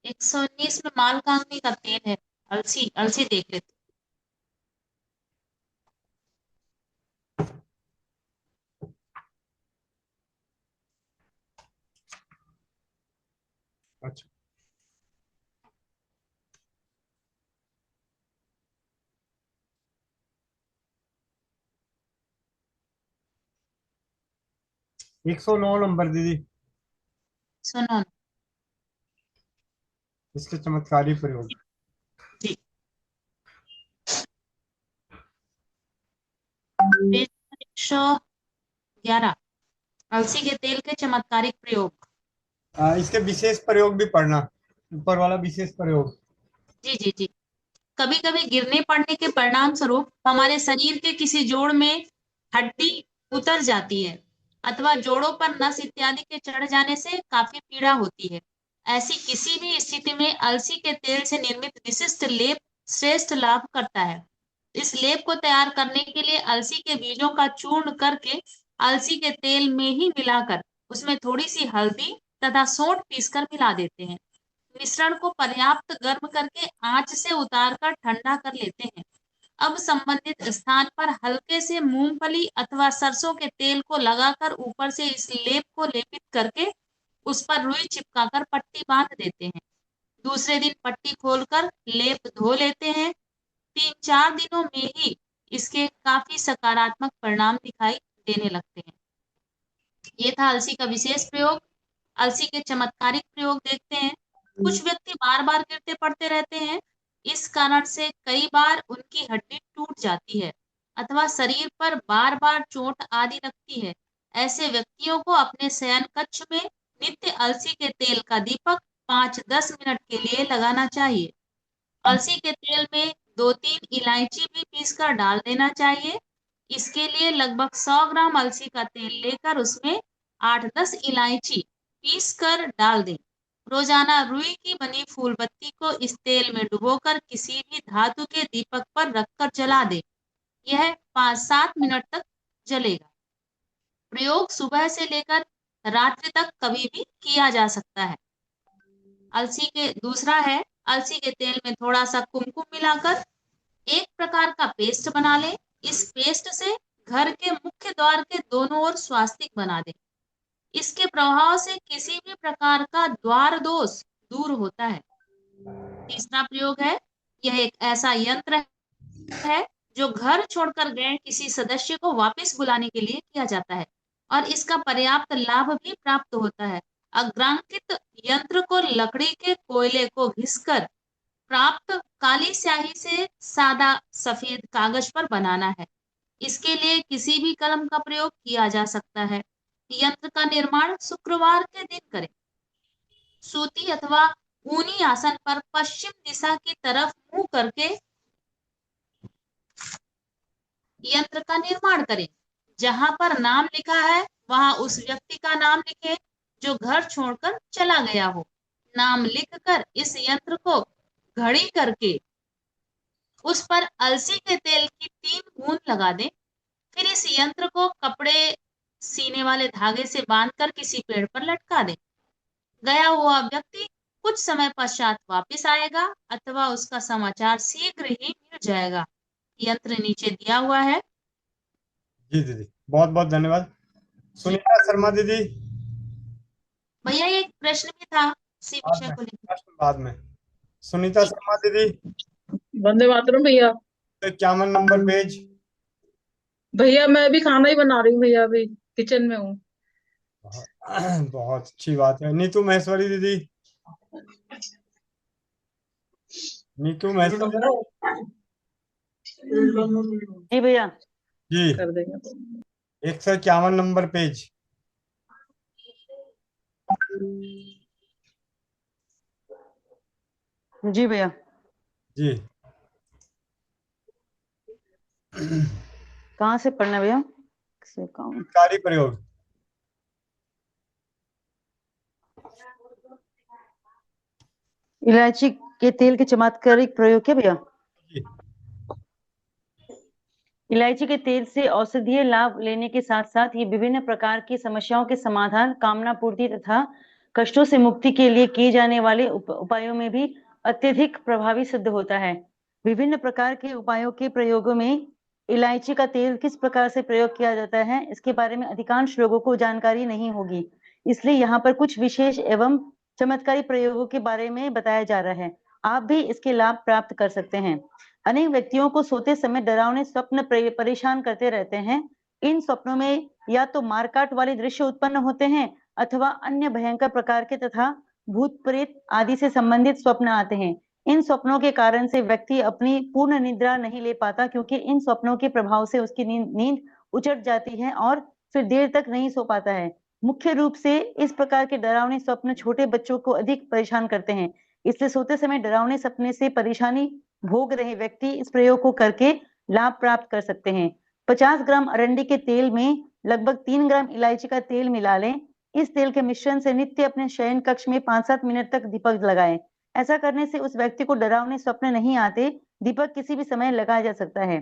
[SPEAKER 3] 119 में माल कांगनी का तेल है। अलसी अलसी देख लेते।
[SPEAKER 1] अच्छा, एक सौ नौ नंबर दीदी,
[SPEAKER 3] सुनो
[SPEAKER 1] इसके चमत्कारी प्रयोग।
[SPEAKER 3] जी, पेज 111, अलसी के तेल के चमत्कारिक प्रयोग।
[SPEAKER 1] इसके विशेष प्रयोग भी पढ़ना, ऊपर वाला विशेष प्रयोग।
[SPEAKER 3] जी जी जी। कभी कभी गिरने पड़ने के परिणाम स्वरूप हमारे शरीर के किसी जोड़ में हड्डी उतर जाती है अथवा जोड़ों पर नस इत्यादि के चढ़ जाने से काफी पीड़ा होती है।
[SPEAKER 9] ऐसी किसी भी स्थिति में अलसी के तेल से निर्मित विशिष्ट लेप श्रेष्ठ लाभ करता है। इस लेप को तैयार करने के लिए अलसी के बीजों का चूर्ण करके अलसी के तेल में ही मिलाकर उसमें थोड़ी सी हल्दी तथा सोंठ पीसकर मिला देते हैं। मिश्रण को पर्याप्त गर्म करके आंच से उतारकर ठंडा कर लेते हैं। अब संबंधित स्थान पर हल्के से मूंगफली अथवा सरसों के तेल को लगाकर ऊपर से इस लेप को लेपित करके उस पर रुई चिपकाकर पट्टी बांध देते हैं। दूसरे दिन पट्टी खोलकर लेप धो लेते हैं। 3-4 दिनों में ही इसके काफी सकारात्मक परिणाम दिखाई देने लगते हैं। ये था अलसी का विशेष प्रयोग। अलसी के चमत्कारिक प्रयोग देखते हैं। कुछ व्यक्ति बार बार गिरते पड़ते रहते हैं। इस कारण से कई बार उनकी हड्डी टूट जाती है अथवा शरीर पर बार बार चोट आदि लगती है। ऐसे व्यक्तियों को अपने शयन कक्ष में नित्य अलसी के तेल का दीपक 5-10 मिनट के लिए लगाना चाहिए। अलसी के तेल में 2-3 इलायची भी पीसकर डाल देना चाहिए। इसके लिए लगभग 100 ग्राम अलसी का तेल लेकर उसमें 8-10 इलायची पीसकर डाल दें। रोजाना रुई की बनी फूलबत्ती को इस तेल में डुबोकर किसी भी धातु के दीपक पर रखकर जला दें। यह 5-7 मिनट तक जलेगा। प्रयोग सुबह से लेकर रात्रि तक कभी भी किया जा सकता है। दूसरा है अलसी के तेल में थोड़ा सा कुमकुम मिलाकर एक प्रकार का पेस्ट बना लें। इस पेस्ट से घर के मुख्य द्वार के दोनों ओर स्वास्तिक बना दें। इसके प्रभाव से किसी भी प्रकार का द्वार दोष दूर होता है। तीसरा प्रयोग है, यह एक ऐसा यंत्र है जो घर छोड़कर गए किसी सदस्य को वापस बुलाने के लिए किया जाता है और इसका पर्याप्त लाभ भी प्राप्त होता है। अग्रांकित यंत्र को लकड़ी के कोयले को घिसकर प्राप्त काली स्याही से सादा सफेद कागज पर बनाना है। इसके लिए किसी भी कलम का प्रयोग किया जा सकता है। यंत्र का निर्माण शुक्रवार के दिन करें। सूती अथवा ऊनी आसन पर पश्चिम दिशा की तरफ मुंह करके यंत्र का निर्माण करें। जहां पर नाम लिखा है वहां उस व्यक्ति का नाम लिखें जो घर छोड़कर चला गया हो। नाम लिखकर इस यंत्र को घड़ी करके उस पर अलसी के तेल की 3 बूंद लगा दें। फिर इस यंत्र को कपड़े सीने वाले धागे से बांधकर किसी पेड़ पर लटका दें। गया हुआ व्यक्ति कुछ समय पश्चात वापस आएगा अथवा उसका समाचार शीघ्र ही मिल जाएगा। यंत्र नीचे दिया हुआ है।
[SPEAKER 1] जी दीदी, बहुत बहुत धन्यवाद। सुनीता शर्मा दीदी।
[SPEAKER 9] भैया एक प्रश्न भी था इसी विषय को लेकर।
[SPEAKER 1] प्रश्न बाद में। सुनीता शर्मा दीदी।
[SPEAKER 10] वंदे मातरम भैया।
[SPEAKER 1] 51 नंबर पेज।
[SPEAKER 10] भैया मैं अभी खाना ही बना रही हूँ भैया, अभी किचन में हूँ।
[SPEAKER 1] बहुत अच्छी बात है। नीतू महेश्वरी दीदी। नीतू महेश्वरी
[SPEAKER 11] जी भैया
[SPEAKER 1] जी।
[SPEAKER 10] कर देंगे।
[SPEAKER 1] 151 नंबर पेज।
[SPEAKER 11] जी भैया
[SPEAKER 1] जी।
[SPEAKER 11] कहाँ से पढ़ना है भैया?
[SPEAKER 1] चमत्कारी प्रयोग।
[SPEAKER 11] इलायची के तेल के चमत्कारिक प्रयोग क्या भैया? इलायची के तेल से औषधीय लाभ लेने के साथ साथ ये विभिन्न प्रकार की समस्याओं के समाधान, कामना पूर्ति तथा कष्टों से मुक्ति के लिए किए जाने वाले उपायों में भी अत्यधिक प्रभावी सिद्ध होता है। विभिन्न प्रकार के उपायों के प्रयोगों में इलायची का तेल किस प्रकार से प्रयोग किया जाता है, इसके बारे में अधिकांश लोगों को जानकारी नहीं होगी। इसलिए यहाँ पर कुछ विशेष एवं चमत्कारी प्रयोगों के बारे में बताया जा रहा है। आप भी इसके लाभ प्राप्त कर सकते हैं। अनेक व्यक्तियों को सोते समय डरावने स्वप्न परेशान करते रहते हैं। इन स्वप्नों में या तो मारकाट वाले दृश्य उत्पन्न होते हैं अथवा अन्य भयंकर प्रकार के तथा भूत प्रेत आदि से संबंधित स्वप्न आते हैं। इन स्वप्नों के कारण से व्यक्ति अपनी पूर्ण निद्रा नहीं ले पाता, क्योंकि इन स्वप्नों के प्रभाव से उसकी नींद उचट जाती है और फिर देर तक नहीं सो पाता है। मुख्य रूप से इस प्रकार के डरावने स्वप्न छोटे बच्चों को अधिक परेशान करते हैं। इसलिए सोते समय डरावने सपने से परेशानी भोग रहे व्यक्ति इस प्रयोग को करके लाभ प्राप्त कर सकते हैं। 50 ग्राम अरंडी के तेल में लगभग 3 ग्राम इलायची का तेल मिला लें। इस तेल के मिश्रण से नित्य अपने शयन कक्ष में 5-7 मिनट तक दीपक लगाएं। ऐसा करने से उस व्यक्ति को डरावने स्वप्न नहीं आते। दीपक किसी भी समय लगाया जा सकता है।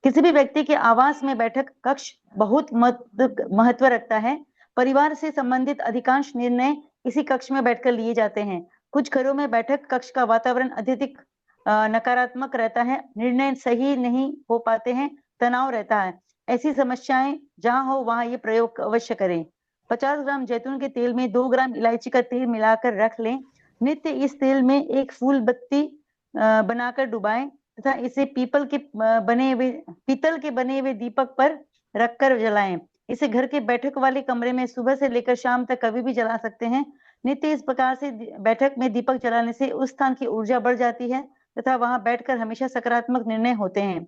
[SPEAKER 11] किसी भी व्यक्ति के आवास में बैठक कक्ष बहुत महत्व रखता है। परिवार से संबंधित अधिकांश निर्णय इसी कक्ष में बैठकर लिए जाते हैं। कुछ घरों में बैठक कक्ष का वातावरण अत्यधिक नकारात्मक रहता है। निर्णय सही नहीं हो पाते हैं, तनाव रहता है। ऐसी समस्याएं जहां हो वहां ये प्रयोग अवश्य करें। 50 ग्राम जैतून के तेल में 2 ग्राम इलायची का तेल मिलाकर रख लें। नित्य इस तेल में एक फूल बत्ती बनाकर डुबाएं तथा इसे पीतल के बने हुए दीपक पर रखकर जलाएं। इसे घर के बैठक वाले कमरे में सुबह से लेकर शाम तक कभी भी जला सकते हैं। नित्य इस प्रकार से बैठक में दीपक जलाने से उस स्थान की ऊर्जा बढ़ जाती है तथा वहां बैठकर हमेशा सकारात्मक निर्णय होते हैं।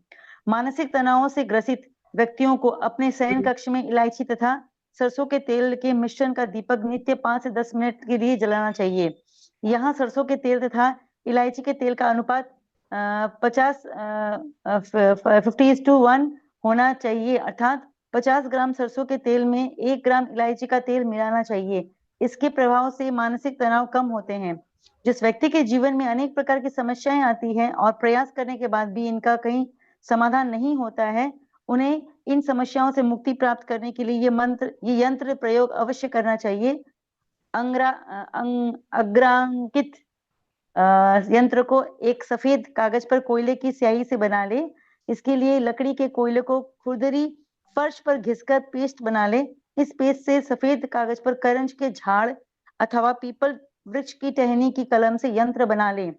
[SPEAKER 11] मानसिक तनावों से ग्रसित व्यक्तियों को अपने शयन कक्ष में इलायची तथा सरसों के तेल के मिश्रण का दीपक नित्य 5 से 10 मिनट के लिए जलाना चाहिए। यहाँ सरसों के तेल तथा इलायची के तेल का अनुपात 50:1 होना चाहिए, अर्थात 50 ग्राम सरसों के तेल में 1 ग्राम इलायची का तेल मिलाना चाहिए। इसके प्रभाव से मानसिक तनाव कम होते हैं। जिस व्यक्ति के जीवन में अनेक प्रकार की समस्याएं आती हैं और प्रयास करने के बाद भी इनका कहीं समाधान नहीं होता है, उन्हें इन समस्याओं से मुक्ति प्राप्त करने के लिए ये यंत्र प्रयोग अवश्य करना चाहिए। अग्रांकित यंत्र को एक सफेद कागज पर कोयले की स्याही से बना ले। इसके लिए लकड़ी के कोयले को खुरदरी फर्श पर घिसकर पेस्ट बना ले। इस पेस्ट से सफेद कागज पर करंज के झाड़ अथवा पीपल वृक्ष की टहनी की कलम से यंत्र बना ले।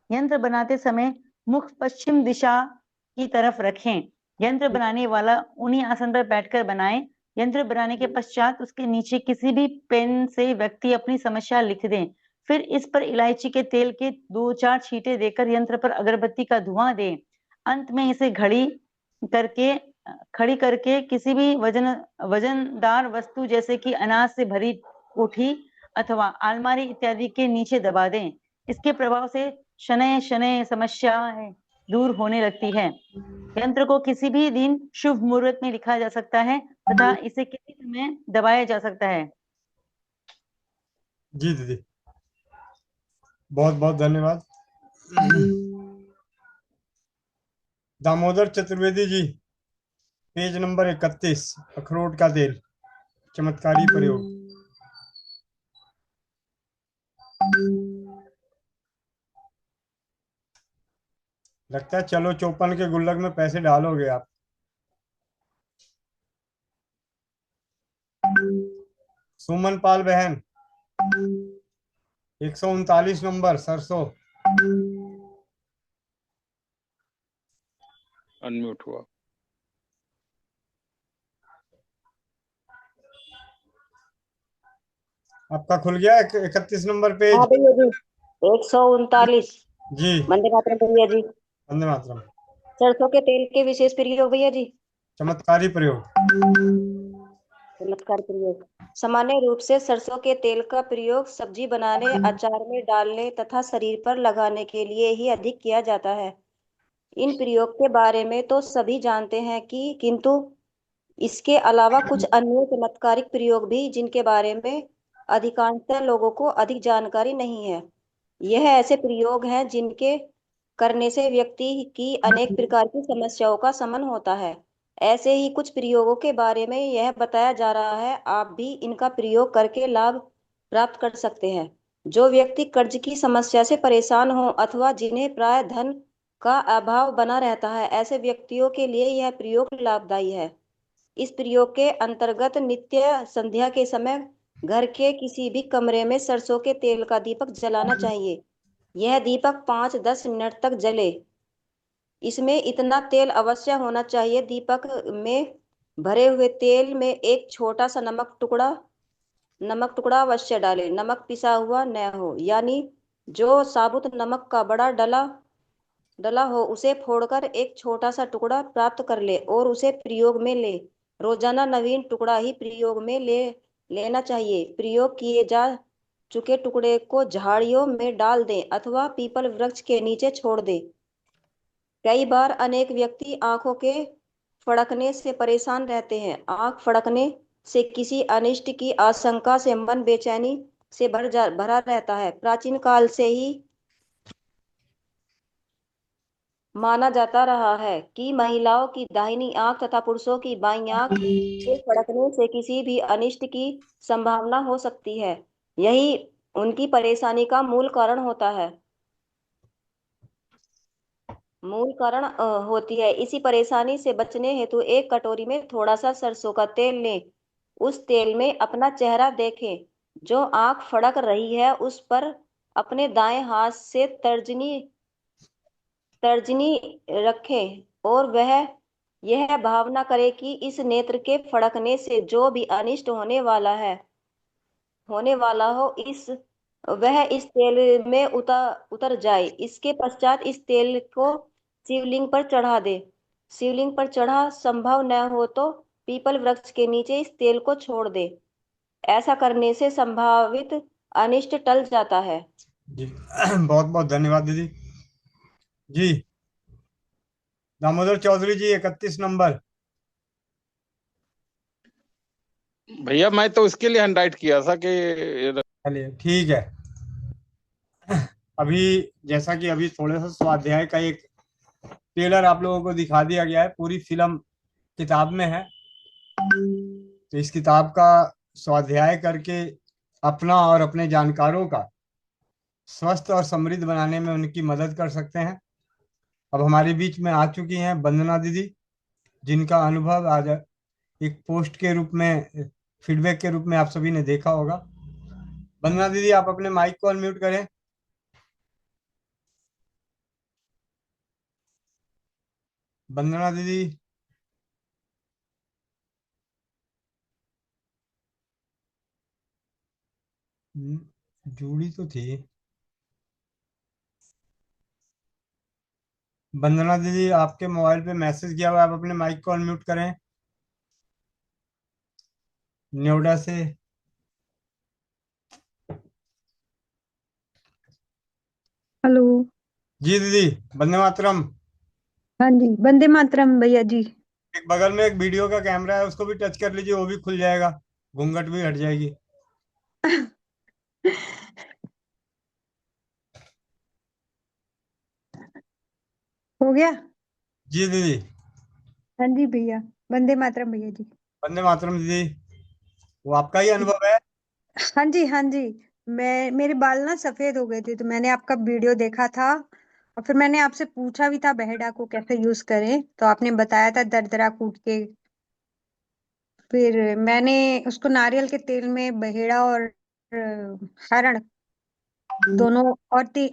[SPEAKER 11] यंत्र बनाते समय मुख पश्चिम दिशा की तरफ रखें। यंत्र बनाने वाला उन्हीं आसन पर बैठकर बनाए। यंत्र बनाने के पश्चात उसके नीचे किसी भी पेन से व्यक्ति अपनी समस्या लिख दें। फिर इस पर इलायची के तेल के 2-4 छींटे देकर यंत्र पर अगरबत्ती का धुआं दें। अंत में इसे खड़ी करके किसी भी वजनदार वस्तु जैसे कि अनाज से भरी कोठी अथवा अलमारी इत्यादि के नीचे दबा दें। इसके प्रभाव से शनैः शनैः समस्याएं दूर होने लगती है। यंत्र को किसी भी दिन शुभ मुहूर्त में लिखा जा सकता है तथा इसे किसी समय दबाया जा सकता है।
[SPEAKER 1] जी दीदी, बहुत बहुत धन्यवाद। दामोदर चतुर्वेदी जी, पेज नंबर 31, अखरोट का तेल, चमत्कारी प्रयोग। लगता है चलो चौपन के गुल्लक में पैसे डालोगे आप। सुमन पाल बहन, 139 नंबर, सरसों।
[SPEAKER 12] अनम्यूट हुआ।
[SPEAKER 1] आपका खुल गया 31 नंबर पेज?
[SPEAKER 13] हाँ भैया जी, 139
[SPEAKER 1] जी।
[SPEAKER 13] वंदे मातरम भैया जी।
[SPEAKER 1] वंदे मातरम।
[SPEAKER 13] सरसों के तेल के विशेष प्रयोग भैया जी।
[SPEAKER 1] चमत्कारी प्रयोग।
[SPEAKER 13] चमत्कार प्रयोग। सामान्य रूप से सरसों के तेल का प्रयोग सब्जी बनाने, अचार में डालने तथा शरीर पर लगाने के लिए ही अधिक किया जाता है। इन प्रयोग के बारे में तो सभी जानते हैं किंतु इसके अलावा कुछ अन्य चमत्कारिक प्रयोग भी जिनके बारे में अधिकांशतः लोगों को अधिक जानकारी नहीं है। यह ऐसे प्रयोग हैं जिनके करने से व्यक्ति की अनेक प्रकार की समस्याओं का शमन होता है। ऐसे ही कुछ प्रयोगों के बारे में यह बताया जा रहा है। आप भी इनका प्रयोग करके लाभ प्राप्त कर सकते हैं। जो व्यक्ति कर्ज की समस्या से परेशान हो अथवा जिन्हें प्राय धन का अभाव बना रहता है, ऐसे व्यक्तियों के लिए यह प्रयोग लाभदायी है। इस प्रयोग के अंतर्गत नित्य संध्या के समय घर के किसी भी कमरे में सरसों के तेल का दीपक जलाना चाहिए। यह दीपक 5-10 मिनट तक जले। इसमें इतना तेल अवश्य होना चाहिए। दीपक में भरे हुए तेल में एक छोटा सा नमक टुकड़ा अवश्य डालें। नमक पिसा हुआ न हो, यानी जो साबुत नमक का बड़ा डला हो उसे फोड़कर एक छोटा सा टुकड़ा प्राप्त कर ले और उसे प्रयोग में ले। रोजाना नवीन टुकड़ा ही प्रयोग में लेना चाहिए। प्रयोग किए जा चुके टुकड़े को झाड़ियों में डाल दें अथवा पीपल वृक्ष के नीचे छोड़ दें। कई बार अनेक व्यक्ति आंखों के फड़कने से परेशान रहते हैं। आंख फड़कने से किसी अनिष्ट की आशंका से मन बेचैनी से भरा रहता है। प्राचीन काल से ही माना जाता रहा है कि महिलाओं की दाहिनी आंख तथा पुरुषों की बाईं आंख के फड़कने से किसी भी अनिष्ट की संभावना हो सकती है। यही उनकी परेशानी का मूल कारण होता है, मूल कारण होती है। इसी परेशानी से बचने हेतु एक कटोरी में थोड़ा सा सरसों का तेल लें। उस तेल में अपना चेहरा देखें। जो आंख फड़क रही है उस पर अपने दाएं हाथ से तर्जनी तर्जनी रखें और वह यह भावना करे कि इस नेत्र के फड़कने से जो भी अनिष्ट होने वाला हो वह इस तेल में उतर जाए। इसके पश्चात इस तेल को शिवलिंग पर चढ़ा दे। शिवलिंग पर चढ़ा संभव न हो तो पीपल वृक्ष के नीचे इस तेल को छोड़ दे। ऐसा करने से संभावित अनिष्ट टल जाता है।
[SPEAKER 1] जी बहुत बहुत धन्यवाद दीदी। जी दामोदर चौधरी जी 31 नंबर।
[SPEAKER 12] भैया मैं तो उसके लिए हैंडराइट किया था कि
[SPEAKER 1] चलिए ठीक है। अभी जैसा कि अभी थोड़ा सा स्वाध्याय का एक ट्रेलर आप लोगों को दिखा दिया गया है, पूरी फिल्म किताब में है। तो इस किताब का स्वाध्याय करके अपना और अपने जानकारों का स्वस्थ और समृद्ध बनाने में उनकी मदद कर सकते हैं। अब हमारे बीच में आ चुकी हैं वंदना दीदी, जिनका अनुभव आज एक पोस्ट के रूप में, फीडबैक के रूप में आप सभी ने देखा होगा। वंदना दीदी आप अपने माइक को अनम्यूट करें। वंदना दीदी। जुड़ी तो थी। वंदना दीदी आपके मोबाइल पे मैसेज गया हुआ है, आप अपने माइक को अनम्यूट करें। नोएडा से।
[SPEAKER 14] हेलो।
[SPEAKER 1] जी दीदी वंदे मातरम।
[SPEAKER 14] हाँ जी, वंदे मातरम भैया जी।
[SPEAKER 1] एक बगल में एक वीडियो का कैमरा है, उसको भी टच कर लीजिए, वो भी खुल जाएगा, घूंघट भी हट जाएगी।
[SPEAKER 14] हो गया।
[SPEAKER 1] जी दीदी।
[SPEAKER 14] हाँ जी भैया, वंदे मातरम भैया जी।
[SPEAKER 1] वंदे मातरम दीदी, वो आपका ही अनुभव है।
[SPEAKER 14] हाँ जी हाँ जी। मेरे बाल ना सफेद हो गए थे तो मैंने आपका वीडियो देखा था और फिर मैंने आपसे पूछा भी था बहेड़ा को कैसे यूज करें, तो आपने बताया था दरदरा कूट के। फिर मैंने उसको नारियल के तेल में बहेड़ा और हरण दोनों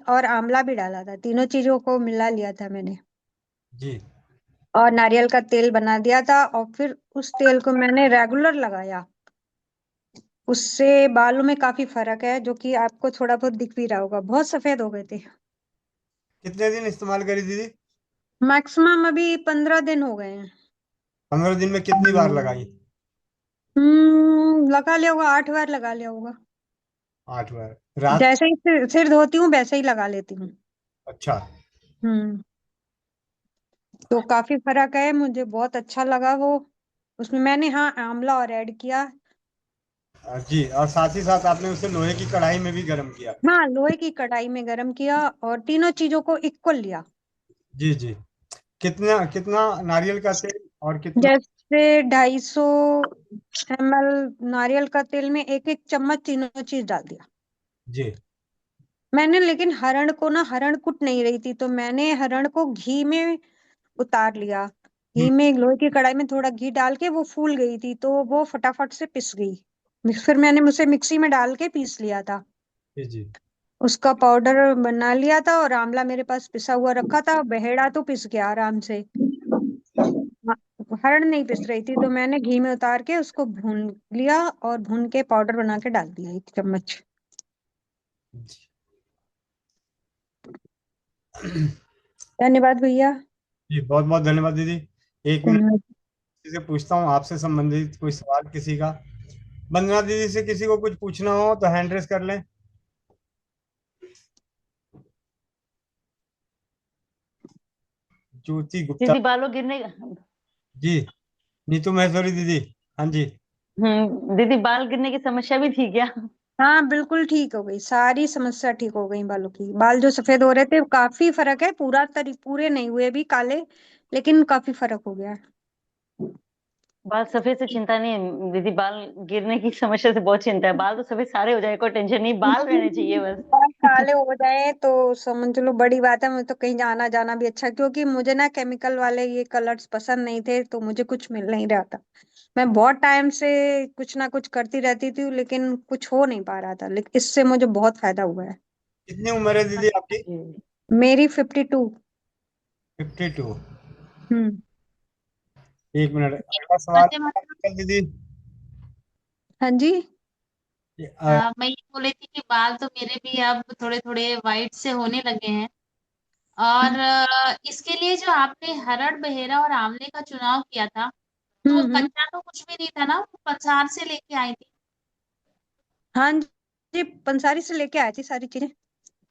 [SPEAKER 14] और आंवला भी डाला था, तीनों चीजों को मिला लिया था मैंने
[SPEAKER 1] जी
[SPEAKER 14] और नारियल का तेल बना दिया था और फिर उस तेल को मैंने रेगुलर लगाया। उससे बालों में काफी फर्क है, जो कि आपको थोड़ा बहुत दिख भी रहा होगा, बहुत सफेद हो गए थे।
[SPEAKER 1] कितने दिन इस्तेमाल करी दीदी?
[SPEAKER 14] मैक्सिमम अभी 15 दिन हो गए हैं।
[SPEAKER 1] 15 दिन में कितनी बार लगाई?
[SPEAKER 14] लगा लिया होगा, 8 बार लगा लिया होगा।
[SPEAKER 1] 8 बार रात?
[SPEAKER 14] जैसे ही सिर धोती हूँ वैसे ही लगा लेती हूँ।
[SPEAKER 1] अच्छा।
[SPEAKER 14] हम्म। तो काफी फर्क है, मुझे बहुत अच्छा लगा वो। उसमें मैंने हाँ आंवला और ऐड किया।
[SPEAKER 1] जी, और साथ ही साथ आपने उसे लोहे की कढ़ाई में भी गर्म किया?
[SPEAKER 14] हाँ, लोहे की कढ़ाई में गरम किया और तीनों चीजों को इक्वल लिया।
[SPEAKER 1] जी जी। कितना कितना नारियल का तेल और कितना?
[SPEAKER 14] जैसे 250 ml नारियल का तेल में एक एक चम्मच तीनों चीज डाल दिया
[SPEAKER 1] जी
[SPEAKER 14] मैंने। लेकिन हरण को ना, हरण कुट नहीं रही थी तो मैंने हरण को घी में उतार लिया। घी में लोहे की कढ़ाई में थोड़ा घी डाल के वो फूल गई थी तो वो फटाफट से पिस गई। फिर मैंने उसे मिक्सी में डाल के पीस लिया था।
[SPEAKER 1] जी जी।
[SPEAKER 14] उसका पाउडर बना लिया था और आंवला मेरे पास पिसा हुआ रखा था, बहेड़ा तो पिस गया आराम से। हरण नहीं पिस रही थी तो मैंने घी में उतार के उसको भून लिया और भून के पाउडर बना के डाल दिया 1 चम्मच। धन्यवाद भैया।
[SPEAKER 1] जी बहुत बहुत धन्यवाद दीदी। एक मिनट
[SPEAKER 14] धन्यवाद।
[SPEAKER 1] किसी से पूछता हूँ, आपसे संबंधित कोई सवाल किसी का। वंदना दीदी से किसी को कुछ पूछना हो तो हैंड रेस कर लें। ज्योति गुप्ता
[SPEAKER 11] दीदी बालों गिरने
[SPEAKER 1] जी। नीतू महेश्वरी दीदी। हाँ जी।
[SPEAKER 11] दीदी बाल गिरने की समस्या भी थी क्या?
[SPEAKER 14] हाँ बिल्कुल ठीक हो गई, सारी समस्या ठीक हो गई बालों की। बाल जो सफेद हो रहे थे काफी फर्क है, पूरे नहीं हुए भी काले, लेकिन काफी फर्क हो गया है।
[SPEAKER 11] बाल सफेद से चिंता नहीं है दीदी, बाल गिरने की समस्या से बहुत चिंता है। बाल तो सफेद सारे हो जाए, कोई टेंशन नहीं, बाल रहने चाहिए
[SPEAKER 14] बाल
[SPEAKER 11] बस।
[SPEAKER 14] काले हो जाए तो समझ लो बड़ी बात है। मुझे तो कहीं आना जाना भी अच्छा, क्योंकि मुझे ना केमिकल वाले ये कलर्स पसंद नहीं थे, तो मुझे कुछ मिल नहीं रहा था। मैं बहुत टाइम से कुछ ना कुछ करती रहती थी, लेकिन कुछ हो नहीं पा रहा था, लेकिन इससे मुझे बहुत फायदा हुआ है।
[SPEAKER 1] कितनी उम्र है दीदी आपकी?
[SPEAKER 14] मेरी 52।
[SPEAKER 1] 52।
[SPEAKER 14] हम्म।
[SPEAKER 1] एक मिनट, अगला सवाल
[SPEAKER 9] वंदे मातरम।
[SPEAKER 1] दीदी।
[SPEAKER 14] हाँ जी।
[SPEAKER 9] मैं ये बोल रही थी कि बाल तो मेरे भी अब थोड़े थोड़े वाइट से होने लगे हैं। और इसके लिए जो आपने हरड़ बहेरा और आंवले का चुनाव किया था, तो वो
[SPEAKER 14] हम्म।
[SPEAKER 9] कच्चा तो कुछ भी नहीं था ना, वो पंसार से लेके आई थी।
[SPEAKER 14] हाँ जी, पंसारी से लेके आई थी सारी चीजें।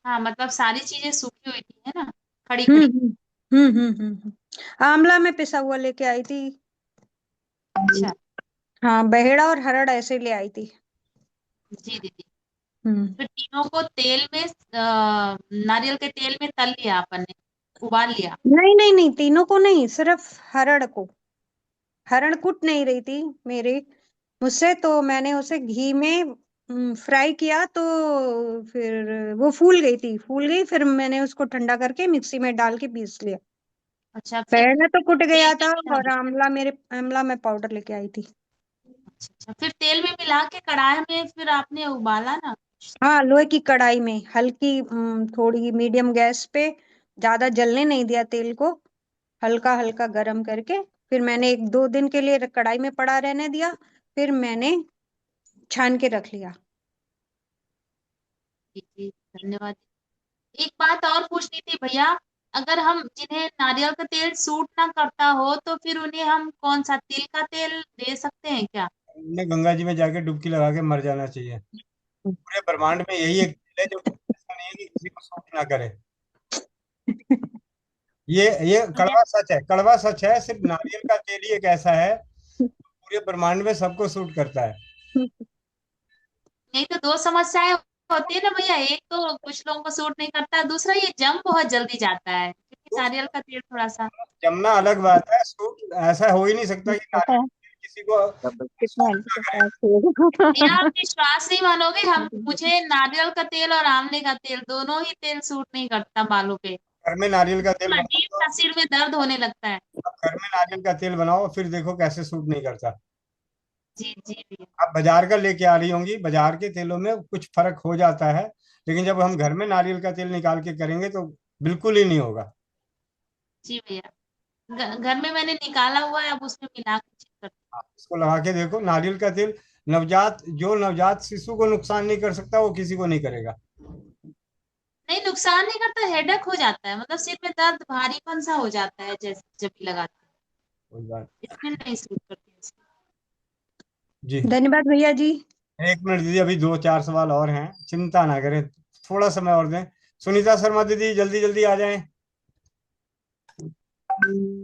[SPEAKER 9] हाँ, मतलब सारी चीजें सूखी हुई थी, है ना, खड़ी
[SPEAKER 14] हम्म
[SPEAKER 9] खड़ी।
[SPEAKER 14] हम्म आंवला में पिसा हुआ लेके आई थी।
[SPEAKER 9] अच्छा।
[SPEAKER 14] हाँ, बहेड़ा और हरड़ ऐसे ले आई थी।
[SPEAKER 9] जी दीदी।
[SPEAKER 14] हम्म।
[SPEAKER 9] फिर तीनों को तेल में नारियल के तेल में तल लिया अपन ने, उबाल लिया।
[SPEAKER 14] नहीं नहीं नहीं, तीनों को नहीं, सिर्फ हरड़ को। हरड़ कुट नहीं रही थी मेरे मुझसे, तो मैंने उसे घी में फ्राई किया, तो फिर वो फूल गई, फिर मैंने उसको ठंडा करके मिक्सी में डाल के पीस लिया।
[SPEAKER 9] अच्छा, फिर
[SPEAKER 14] पहले तो कुट
[SPEAKER 9] तेल
[SPEAKER 14] गया
[SPEAKER 9] में
[SPEAKER 14] था।
[SPEAKER 9] मिला
[SPEAKER 14] और
[SPEAKER 9] दिया।
[SPEAKER 14] आंवला में पाउडर लेके आई थी।
[SPEAKER 9] अच्छा अच्छा, फिर तेल में मिला के कढ़ाई में फिर आपने उबाला ना।
[SPEAKER 14] हाँ, लोहे की कढ़ाई में हल्की थोड़ी मीडियम गैस पे, ज्यादा जलने नहीं दिया तेल को, हल्का हल्का गरम करके फिर मैंने 1-2 दिन के लिए कढ़ाई में पड़ा रहने दिया। फिर मैंने छान के रख लिया।
[SPEAKER 9] जी जी, धन्यवाद। एक बात और पूछनी थी भैया, अगर हम जिन्हें नारियल का तेल सूट ना करता हो तो फिर उन्हें हम कौन सा तिल का तेल दे सकते हैं क्या?
[SPEAKER 1] उन्हें गंगा जी में जाके डुबकी लगा के मर जाना चाहिए। पूरे ब्रह्मांड में यही एक तेल है जो ऐसा नहीं है कि किसी को सूट ना करे। ये कड़वा सच है, कड़वा सच है। सिर्फ नारियल का तेल ही एक ऐसा है पूरे ब्रह्मांड में सबको सूट करता है।
[SPEAKER 9] नहीं तो दो समस्याएं होती है ना भैया, एक तो कुछ लोगों को सूट नहीं करता, दूसरा ये जम बहुत जल्दी जाता है क्योंकि नारियल का तेल थोड़ा सा।
[SPEAKER 1] जमना अलग बात है, सूट ऐसा हो ही नहीं सकता कि नारियल का तेल किसी को सूट ना करे।
[SPEAKER 9] भैया आप विश्वास नहीं मानोगे, हम मुझे नारियल का तेल और आंवले का तेल दोनों ही तेल सूट नहीं करता बालों पे।
[SPEAKER 1] घर में नारियल का तेल बनाओ
[SPEAKER 9] अजीब
[SPEAKER 1] तो,
[SPEAKER 9] सा सिर में दर्द होने लगता है।
[SPEAKER 1] अब घर में नारियल का तेल बनाओ फिर देखो कैसे सूट नहीं करता।
[SPEAKER 9] जी जी भैया।
[SPEAKER 1] आप बाजार का लेके आ रही होंगी, बाजार के तेलों में कुछ फर्क हो जाता है, लेकिन जब हम घर में नारियल का तेल निकाल के करेंगे तो बिल्कुल ही नहीं होगा।
[SPEAKER 9] जी भैया, घर में मैंने निकाला हुआ है, अब उसमें मिला के चेक करती
[SPEAKER 1] आप इसको लगा के देखो, नारियल का तेल नवजात शिशु को नुकसान नहीं कर सकता, वो किसी को नहीं करेगा।
[SPEAKER 9] हूँ। नहीं, नुकसान नहीं करता, हेडेक हो जाता है, मतलब सिर में दर्द भारीपन सा हो जाता है जैसे जब भी लगाते
[SPEAKER 1] कोई बात।
[SPEAKER 9] हैं। इसमें नहीं सूट करती है।
[SPEAKER 1] जी।
[SPEAKER 14] धन्यवाद भैया जी।
[SPEAKER 1] 1 मिनट दीदी, अभी 2-4 सवाल और हैं, चिंता ना करें, थोड़ा समय और दें। सुनीता शर्मा दीदी जल्दी जल्दी आ जाएं।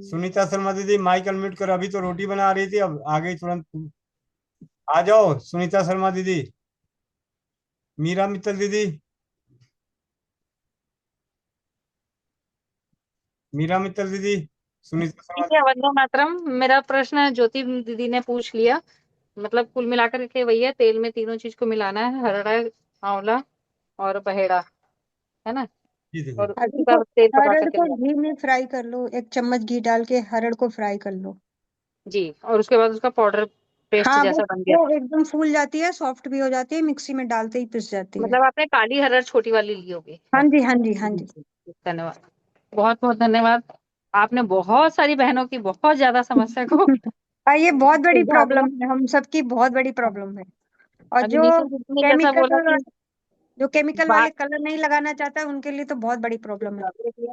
[SPEAKER 1] सुनीता शर्मा दीदी माइक अनम्यूट करो, अभी तो रोटी बना रही थी, अब आ गई तुरंत। आ जाओ सुनीता शर्मा दीदी। मीरा मित्तल दीदी। मीरा मित्तल दीदी। सुनीता शर्मा
[SPEAKER 15] ठीक है, वंदे मातरम। मेरा प्रश्न ज्योति दीदी ने पूछ लिया। मतलब कुल मिलाकर के भैया तेल में तीनों चीज को मिलाना है, हरड़ा, आंवला और बहेड़ा, है ना,
[SPEAKER 1] जी दीदी।
[SPEAKER 15] और उसी का तेल पका
[SPEAKER 14] हरड़
[SPEAKER 15] करके
[SPEAKER 14] को
[SPEAKER 15] लगाना।
[SPEAKER 14] घी में फ्राई कर लो, 1 चम्मच घी डाल के हरड़ को फ्राई कर लो।
[SPEAKER 15] जी, और उसके बाद उसका पाउडर पेस्ट
[SPEAKER 14] हाँ,
[SPEAKER 15] जैसा बन गया।
[SPEAKER 14] वो एकदम फूल जाती है, सॉफ्ट भी हो जाती है, मिक्सी में डालते ही पिस जाती है।
[SPEAKER 15] मतलब आपने काली हरड़ छोटी वाली ली होगी।
[SPEAKER 14] हाँ जी हाँ जी हाँ
[SPEAKER 15] जी,
[SPEAKER 14] जी।
[SPEAKER 15] जी, धन्यवाद, बहुत बहुत धन्यवाद। आपने बहुत सारी बहनों की बहुत ज्यादा समस्या को
[SPEAKER 14] ये बहुत बड़ी
[SPEAKER 15] सुलझा दिया।
[SPEAKER 14] प्रॉब्लम है, हम सबकी बहुत बड़ी प्रॉब्लम है। और
[SPEAKER 15] अभी नीतू दीदी ने जैसा बोला कि
[SPEAKER 14] जो केमिकल
[SPEAKER 15] बात,
[SPEAKER 14] वाले कलर नहीं लगाना चाहता है, उनके लिए तो बहुत बड़ी प्रॉब्लम है।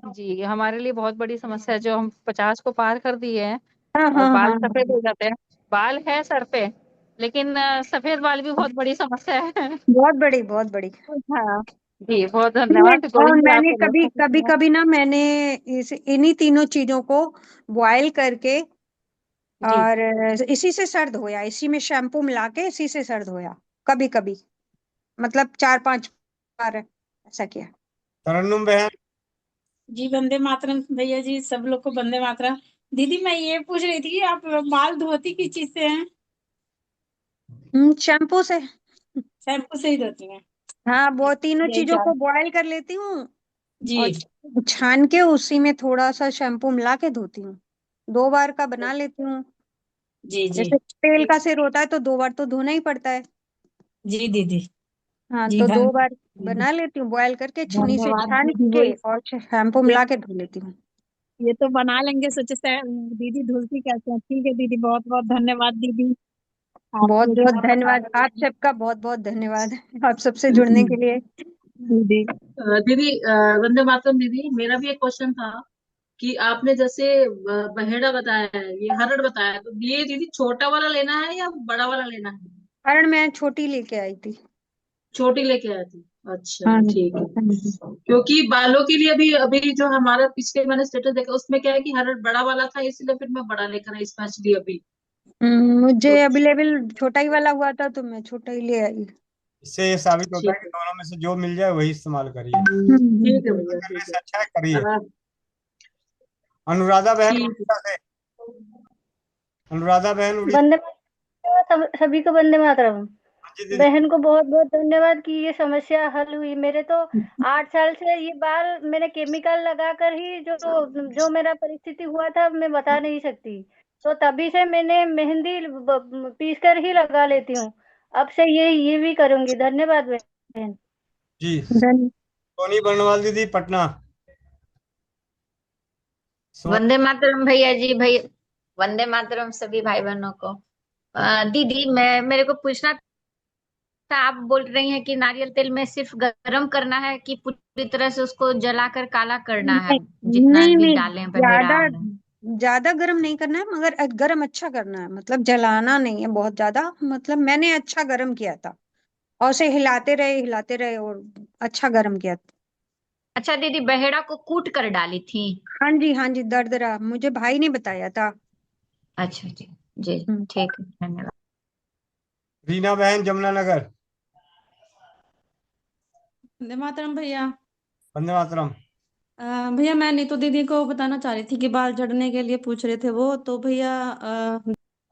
[SPEAKER 15] जी हमारे लिए बहुत बड़ी समस्या है, जो हम 50 को पार कर दिए हैं
[SPEAKER 14] हाँ
[SPEAKER 15] और
[SPEAKER 14] हाँ हाँ
[SPEAKER 15] बाल
[SPEAKER 14] हाँ।
[SPEAKER 15] सफेद हो जाते हैं। बाल है सर पे, लेकिन सफेद बाल भी बहुत बड़ी समस्या है।
[SPEAKER 14] बहुत बड़ी बहुत बड़ी।
[SPEAKER 15] हाँ जी, बहुत
[SPEAKER 14] मैं
[SPEAKER 15] धन्यवाद, गोविंद
[SPEAKER 14] और
[SPEAKER 15] जी
[SPEAKER 14] मैंने
[SPEAKER 15] आपको बहुत
[SPEAKER 14] कभी कभी
[SPEAKER 15] शुक्रिया।
[SPEAKER 14] कभी ना मैंने इन्हीं तीनों चीजों को बॉयल करके
[SPEAKER 15] जी
[SPEAKER 14] और इसी से सर धोया, इसी में शैम्पू मिला के इसी से सर धोया। कभी कभी मतलब 4-5 बार ऐसा किया।
[SPEAKER 1] तरन्नुम बहन।
[SPEAKER 10] जी वंदे मातरम भैया जी, सब लोग को वंदे मातरम। दीदी मैं ये पूछ रही थी कि आप बाल धोती किस चीज से हैं?
[SPEAKER 14] शैम्पू से।
[SPEAKER 10] शैम्पू से ही धोती हैं?
[SPEAKER 14] हाँ, वो तीनों
[SPEAKER 10] यही
[SPEAKER 14] चीजों
[SPEAKER 10] चाह
[SPEAKER 14] को बॉयल कर लेती हूँ
[SPEAKER 10] जी
[SPEAKER 14] और छान के उसी में थोड़ा सा शैम्पू मिला के धोती हूँ। 2 बार का बना लेती हूँ।
[SPEAKER 10] जी जी
[SPEAKER 14] जैसे तेल का सिर होता है तो 2 बार तो धोना ही पड़ता है।
[SPEAKER 10] जी दीदी।
[SPEAKER 14] हाँ,
[SPEAKER 10] जी
[SPEAKER 14] तो
[SPEAKER 10] धन
[SPEAKER 14] 2 बार बना लेती हूँ, बॉयल करके छन्नी से
[SPEAKER 10] धन्यवाद
[SPEAKER 14] छान
[SPEAKER 10] दीदी।
[SPEAKER 14] के
[SPEAKER 10] वही
[SPEAKER 14] और शैम्पू
[SPEAKER 10] ये
[SPEAKER 14] मिला के धो लेती हूँ।
[SPEAKER 10] ये तो बना लेंगे, सोचे दीदी धुलती कैसे हैं। ठीक है दीदी, बहुत बहुत धन्यवाद दीदी,
[SPEAKER 14] बहुत
[SPEAKER 10] आपको
[SPEAKER 14] बहुत
[SPEAKER 10] इतना पता
[SPEAKER 14] धन्यवाद, आप
[SPEAKER 10] है।
[SPEAKER 14] सबका बहुत बहुत धन्यवाद आप सबसे जुड़ने के लिए।
[SPEAKER 10] दीदी दीदी वंदे मातरम दीदी, मेरा भी एक क्वेश्चन था कि आपने जैसे बहेड़ा बताया है, ये हरड़ बताया है, तो ये दीदी छोटा वाला लेना है या बड़ा वाला लेना है?
[SPEAKER 14] कारण मैं छोटी लेके आई थी।
[SPEAKER 10] छोटी लेके आया थी? अच्छा
[SPEAKER 14] हाँ
[SPEAKER 10] ठीक है।
[SPEAKER 14] हाँ जी।
[SPEAKER 10] क्योंकि बालों के लिए अभी अभी जो हमारा पिछले मैंने स्टेटस देखा उसमें क्या है कि हरड़ बड़ा वाला था, इसलिए फिर मैं बड़ा लेकर आई स्पेशली अभी।
[SPEAKER 14] मुझे
[SPEAKER 10] तो
[SPEAKER 14] अवेलेबल छोटा ही वाला हुआ था तो मैं छोटा ही ले आई।
[SPEAKER 1] इससे ये साबित होता है
[SPEAKER 10] ठीक
[SPEAKER 1] कि
[SPEAKER 10] है।
[SPEAKER 1] दोनों में से जो मिल जाए वही इस्तेमाल करिए।
[SPEAKER 10] ठीक है भैया,
[SPEAKER 1] करने
[SPEAKER 10] ठीक
[SPEAKER 1] से
[SPEAKER 10] है।
[SPEAKER 1] अच्छा है करिए।
[SPEAKER 10] अ,
[SPEAKER 1] अनुराधा बहन
[SPEAKER 10] ठीक
[SPEAKER 1] उड़ीसा से। अनुराधा बहन उड़ीसा।
[SPEAKER 16] वंदे मातरम, सभी को वंदे मातरम।
[SPEAKER 1] जी दीदी।
[SPEAKER 16] बहन को बहुत बहुत धन्यवाद कि ये समस्या हल हुई। मेरे तो 8 साल से ये बाल मैंने केमिकल लगाकर ही जो जो मेरा परिस्थिति हुआ था मैं बता नहीं सकती। तो तभी से मैंने मेहंदी पीस कर ही लगा लेती हूँ। अब से ये भी करूंगी। धन्यवाद बहन।
[SPEAKER 1] जी
[SPEAKER 14] धन
[SPEAKER 1] सोनी बर्णवाल दीदी पटना। सोनी।
[SPEAKER 17] वंदे मातरम भैया जी। भैया वंदे मातरम सभी भाई बहनों को। दीदी मैं मेरे को पूछना था, आप बोल रही हैं कि नारियल तेल में सिर्फ गरम करना है कि पूरी तरह से उसको जलाकर काला करना है,
[SPEAKER 14] नहीं
[SPEAKER 17] जितना
[SPEAKER 14] नहीं
[SPEAKER 17] भी
[SPEAKER 14] नहीं,
[SPEAKER 17] डालें
[SPEAKER 14] ज्यादा
[SPEAKER 17] बहेड़ा में?
[SPEAKER 14] ज्यादा गर्म नहीं करना है, मगर गर्म अच्छा करना है, मतलब जलाना नहीं है बहुत ज्यादा। मतलब मैंने अच्छा गर्म किया था और उसे हिलाते रहे और अच्छा गर्म किया था।
[SPEAKER 17] अच्छा दीदी, बहेड़ा को कूट कर डाली थी?
[SPEAKER 14] हाँ जी, दरदरा मुझे भाई ने बताया था।
[SPEAKER 17] अच्छा जी। जी
[SPEAKER 14] हम्म।
[SPEAKER 17] ठीक है, धन्यवाद।
[SPEAKER 1] रीना बहन जमुनानगर।
[SPEAKER 18] वंदे मातरम भैया।
[SPEAKER 1] वंदे मातरम।
[SPEAKER 18] भैया मैं नीतू दीदी को बताना चाह रही थी कि बाल झड़ने के लिए पूछ रहे थे वो, तो भैया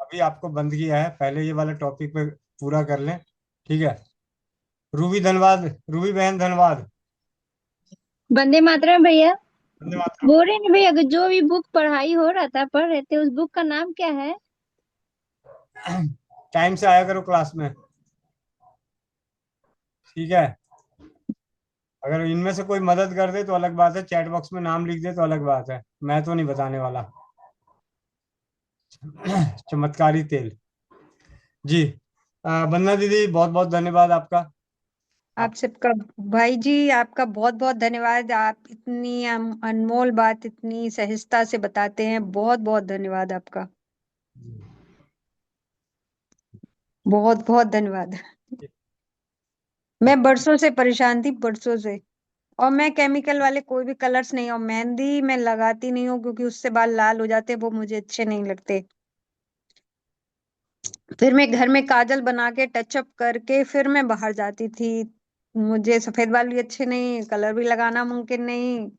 [SPEAKER 1] अभी आपको बंद किया है, पहले ये वाला टॉपिक पे पूरा कर लें। ठीक है। रूबी धनबाद। रूबी बहन धनबाद।
[SPEAKER 19] वंदे मातरम भैया।
[SPEAKER 1] वंदे मातरम।
[SPEAKER 19] बोल रहे हैं भैया कि जो भी बुक पढ़ाई हो रहा था, पढ़ रहे थे, उस बुक का नाम क्या है?
[SPEAKER 1] टाइम से आया करो क्लास में। ठीक है। अगर इनमें से कोई मदद कर दे तो अलग बात है, चैट बॉक्स में नाम लिख दे तो अलग बात है, मैं तो नहीं बताने वाला। चमत्कारी तेल। जी। वंदना दीदी बहुत बहुत धन्यवाद आपका।
[SPEAKER 14] आप सबका, भाई जी आपका बहुत बहुत धन्यवाद। आप इतनी अनमोल बात इतनी सहजता से बताते हैं, बहुत बहुत धन्यवाद आपका। बहुत बहुत धन्यवाद। मैं बरसों से परेशान थी, बरसों से। और मैं केमिकल वाले कोई भी कलर्स नहीं, और मेहंदी मैं लगाती नहीं हूँ क्योंकि उससे बाल लाल हो जाते हैं, वो मुझे अच्छे नहीं लगते। फिर मैं घर में काजल बना के टचअप करके फिर मैं बाहर जाती थी। मुझे सफेद बाल भी अच्छे नहीं, कलर भी लगाना मुमकिन नहीं,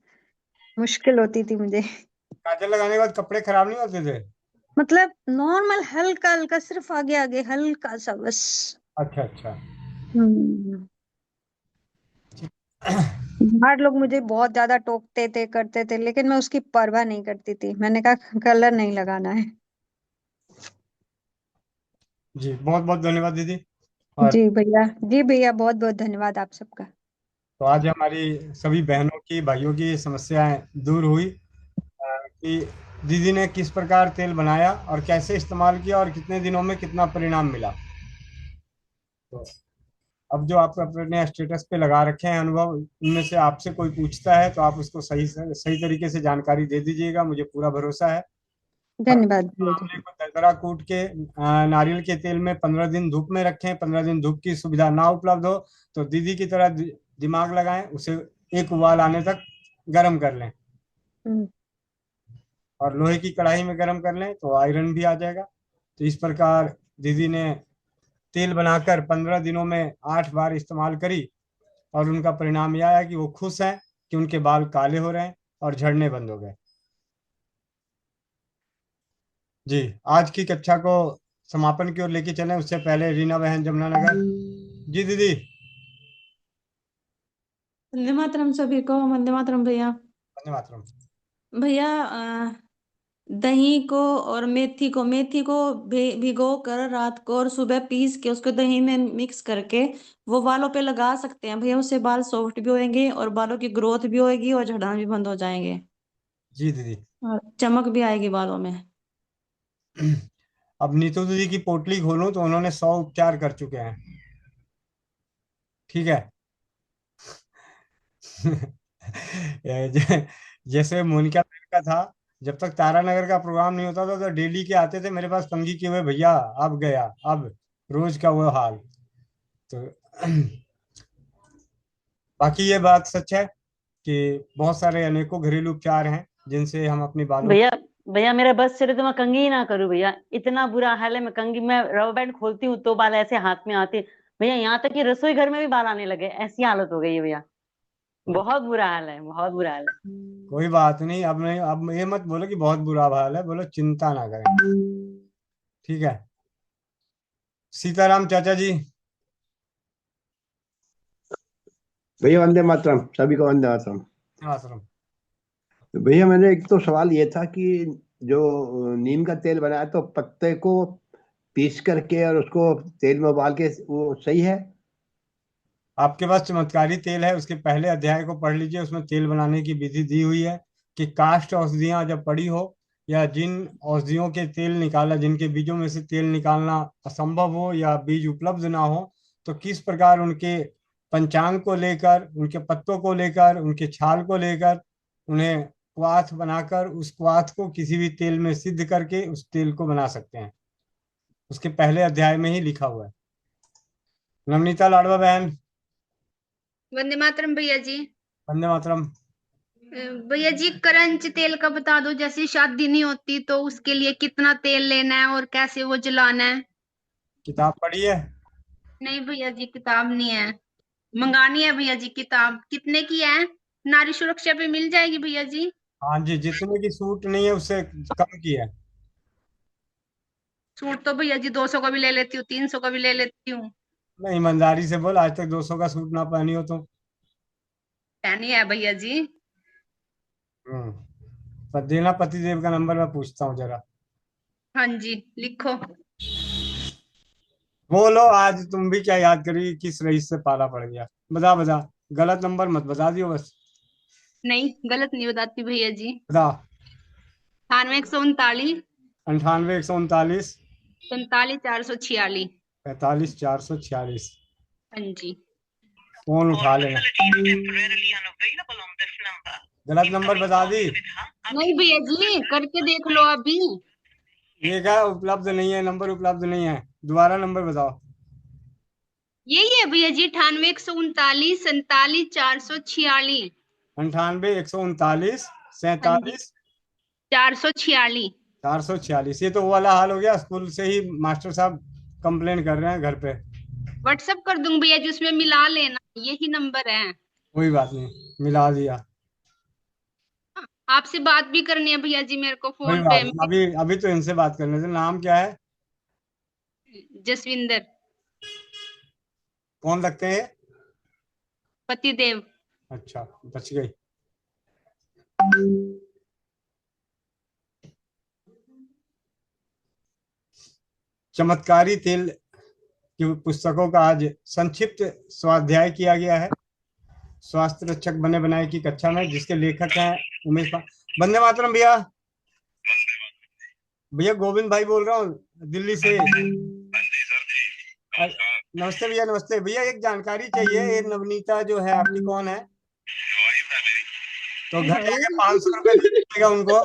[SPEAKER 14] मुश्किल होती थी मुझे।
[SPEAKER 1] काजल लगाने के बाद कपड़े खराब नहीं होते थे?
[SPEAKER 14] मतलब नॉर्मल हल्का हल्का, सिर्फ आगे आगे हल्का सा बस।
[SPEAKER 1] अच्छा अच्छा।
[SPEAKER 14] हम्म। बाहर लोग मुझे बहुत ज्यादा टोकते थे, करते थे, लेकिन मैं उसकी परवाह नहीं करती थी। मैंने कहा कलर नहीं लगाना है।
[SPEAKER 1] जी बहुत बहुत धन्यवाद दीदी। और
[SPEAKER 14] जी भैया, जी भैया, बहुत बहुत धन्यवाद आप सबका।
[SPEAKER 1] तो आज हमारी सभी बहनों की भाइयों की समस्याएं दूर हुई, कि दीदी ने किस प्रकार तेल बनाया और कैसे इस्तेमाल किया और कितने दिनों में कितना परिणाम मिला। तो अब जो आप अपने स्टेटस पे लगा रखे हैं अनुभव, इनमें से आपसे कोई पूछता है तो आप उसको सही तरीके से जानकारी दे दीजिएगा, मुझे पूरा भरोसा है। और
[SPEAKER 14] धन्यवाद भैया
[SPEAKER 1] आंवले
[SPEAKER 14] जी।
[SPEAKER 1] को दरदरा कूट के नारियल के तेल में 15 दिन धूप में रखें। 15 दिन धूप की सुविधा ना उपलब्ध हो तो दीदी की तरह दिमाग लगाएं, उसे एक उबाल आने तक गर्म कर लें।
[SPEAKER 14] हम्म।
[SPEAKER 1] और लोहे की कढ़ाई में गर्म कर लें तो आयरन भी आ जाएगा। तो इस प्रकार दीदी ने तेल बनाकर 15 दिनों में 8 बार इस्तेमाल करी और उनका परिणाम यह आया कि वो खुश हैं कि उनके बाल काले हो रहे हैं और झड़ने बंद हो गए। जी, आज की कक्षा को समापन की ओर लेके चलें उससे पहले रीना बहन जमुनानगर। जी दीदी।
[SPEAKER 18] वंदे मातरम सभी को, वंदे मातरम भैया।
[SPEAKER 1] वंदे मातरम।
[SPEAKER 18] भैया दही को और मेथी को भिगो कर रात को और सुबह पीस के उसको दही में मिक्स करके वो बालों पे लगा सकते हैं भैया। उससे बाल सॉफ्ट भी होंगे और बालों की ग्रोथ भी होगी और झड़ना भी बंद हो जाएंगे
[SPEAKER 1] जी दीदी।
[SPEAKER 18] और चमक भी आएगी बालों में।
[SPEAKER 1] अब नीतू दीदी की पोटली खोलूं तो उन्होंने 100 उपचार कर चुके हैं। ठीक है। जैसे मोनिका बहन का था, जब तक तारानगर का प्रोग्राम नहीं होता था तो डेली के आते थे मेरे पास कंघी किए हुए, भैया अब गया, अब रोज का वो हाल। तो बाकी ये बात सच है कि बहुत सारे अनेकों घरेलू उपचार हैं जिनसे हम अपनी बालों।
[SPEAKER 11] भैया भैया मेरा बस चले तो मैं कंघी ही ना करूँ भैया, इतना बुरा हाल है। मैं कंघी में रबर बैंड खोलती हूँ तो बाल ऐसे हाथ में आते भैया, यहाँ तक कि रसोई घर में भी बाल आने लगे, ऐसी हालत हो गई है भैया। बहुत बुरा हाल है, बहुत बुरा हाल है।
[SPEAKER 1] कोई बात नहीं, अब नहीं, अब ये मत बोलो कि बहुत बुरा हाल है, बोलो चिंता ना करें। ठीक है। सीताराम चाचा जी।
[SPEAKER 20] भैया वंदे मातरम, सभी को वंदे मातरम।
[SPEAKER 1] मातरम।
[SPEAKER 20] भैया मैंने एक तो सवाल ये था कि जो नीम का तेल बनाया तो पत्ते को पीस करके और उसको तेल में उबाल के, वो सही है?
[SPEAKER 1] आपके पास चमत्कारी तेल है, उसके पहले अध्याय को पढ़ लीजिए, उसमें तेल बनाने की विधि दी हुई है कि काष्ठ औषधियां जब पड़ी हो या जिन औषधियों के तेल निकाला, जिनके बीजों में से तेल निकालना असंभव हो या बीज उपलब्ध ना हो, तो किस प्रकार उनके पंचांग को लेकर, उनके पत्तों को लेकर, उनके छाल को लेकर उन्हें क्वाथ बनाकर उस क्वाथ को किसी भी तेल में सिद्ध करके उस तेल को बना सकते हैं। उसके पहले अध्याय में ही लिखा हुआ है। नवनीता लाडवा बहन।
[SPEAKER 21] वंदे मातरम भैया जी।
[SPEAKER 1] वंदे मातरम।
[SPEAKER 21] भैया जी करंच तेल का बता दो, जैसे शादी नहीं होती तो उसके लिए कितना तेल लेना है और कैसे वो जलाना है।
[SPEAKER 1] किताब पढ़ी है?
[SPEAKER 21] नहीं भैया जी, किताब नहीं है, मंगानी है भैया जी। किताब कितने की है? नारी सुरक्षा पे मिल जाएगी भैया जी?
[SPEAKER 1] हाँ जी, जितने की सूट नहीं है उससे कम की है।
[SPEAKER 21] सूट तो भैया जी 200 का भी ले लेती हूँ, 300 का भी ले लेती हूँ।
[SPEAKER 1] मैं ईमानदारी से बोल, आज तक 200 का सूट ना पहनी हो तो।
[SPEAKER 21] पहनी है भैया जी।
[SPEAKER 1] पर देना पतिदेव का नंबर मैं पूछता हूँ जरा।
[SPEAKER 21] हाँ जी लिखो।
[SPEAKER 1] बोलो, आज तुम भी क्या याद करी, किस रईस से पाला पड़ गया? बता बता, गलत नंबर मत बता दियो बस।
[SPEAKER 21] नहीं गलत नहीं बताती भैया जी।
[SPEAKER 1] बता।
[SPEAKER 21] 98
[SPEAKER 1] 98 139
[SPEAKER 21] 45 446।
[SPEAKER 1] 45 446।
[SPEAKER 21] हाँ जी।
[SPEAKER 1] फोन उठा लेना। गलत नंबर बता दी।
[SPEAKER 21] नहीं भैया जी, करके देख लो अभी।
[SPEAKER 1] ये क्या उपलब्ध नहीं है, नंबर उपलब्ध नहीं है, दोबारा नंबर बताओ।
[SPEAKER 21] यही है भैया जी, 98 139 47 446।
[SPEAKER 1] 98 139 47
[SPEAKER 21] 446।
[SPEAKER 1] 446। ये तो वो वाला हाल हो गया, स्कूल से ही मास्टर साहब कंप्लेन कर रहे हैं घर पे।
[SPEAKER 21] व्हाट्सएप कर दूंगी भैया जी, उसमें मिला लेना, यही नंबर है।
[SPEAKER 1] कोई बात नहीं, मिला दिया।
[SPEAKER 21] आपसे बात भी करनी है भैया जी मेरे को
[SPEAKER 1] कोई
[SPEAKER 21] फोन
[SPEAKER 1] बात
[SPEAKER 21] पे।
[SPEAKER 1] नहीं, अभी अभी तो इनसे बात करने से। नाम क्या है?
[SPEAKER 21] जसविंदर।
[SPEAKER 1] कौन लगते हैं?
[SPEAKER 21] पतिदेव।
[SPEAKER 1] अच्छा, बच गई। चमत्कारी तेल की पुस्तकों का आज संक्षिप्त स्वाध्याय किया गया है स्वास्थ्य रक्षक बने बनाए की कक्षा में, जिसके लेखक हैं उमेश। वंदे मातरम भैया। भैया गोविंद भाई बोल रहा हूँ दिल्ली से। नमस्ते भैया, नमस्ते भैया। एक जानकारी चाहिए, ये नवनीता जो है आपकी कौन है? तो घर जाके 500 रुपए दे दीजिएगा उनको।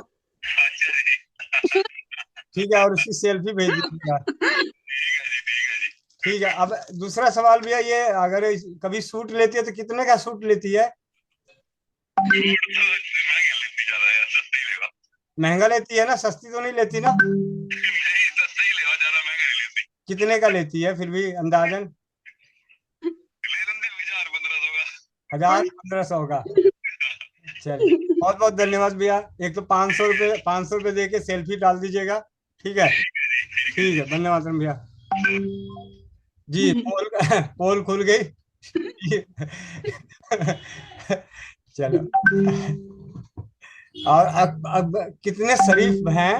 [SPEAKER 1] ठीक है, और उसकी सेल्फी भेज दीजिएगा। ठीक है। अब दूसरा सवाल भैया, ये अगर कभी सूट लेती है तो कितने का सूट लेती है? महंगा लेती है ना, सस्ती तो नहीं लेती ना? कितने का लेती है फिर भी अंदाजन? 1000-1500 का? चलिए, बहुत बहुत धन्यवाद भैया। एक तो 500 रुपये दे के सेल्फी डाल दीजिएगा। ठीक है, ठीक है, धन्यवाद भैया जी। पोल पोल खुल गई। चलो, और अब कितने शरीफ हैं,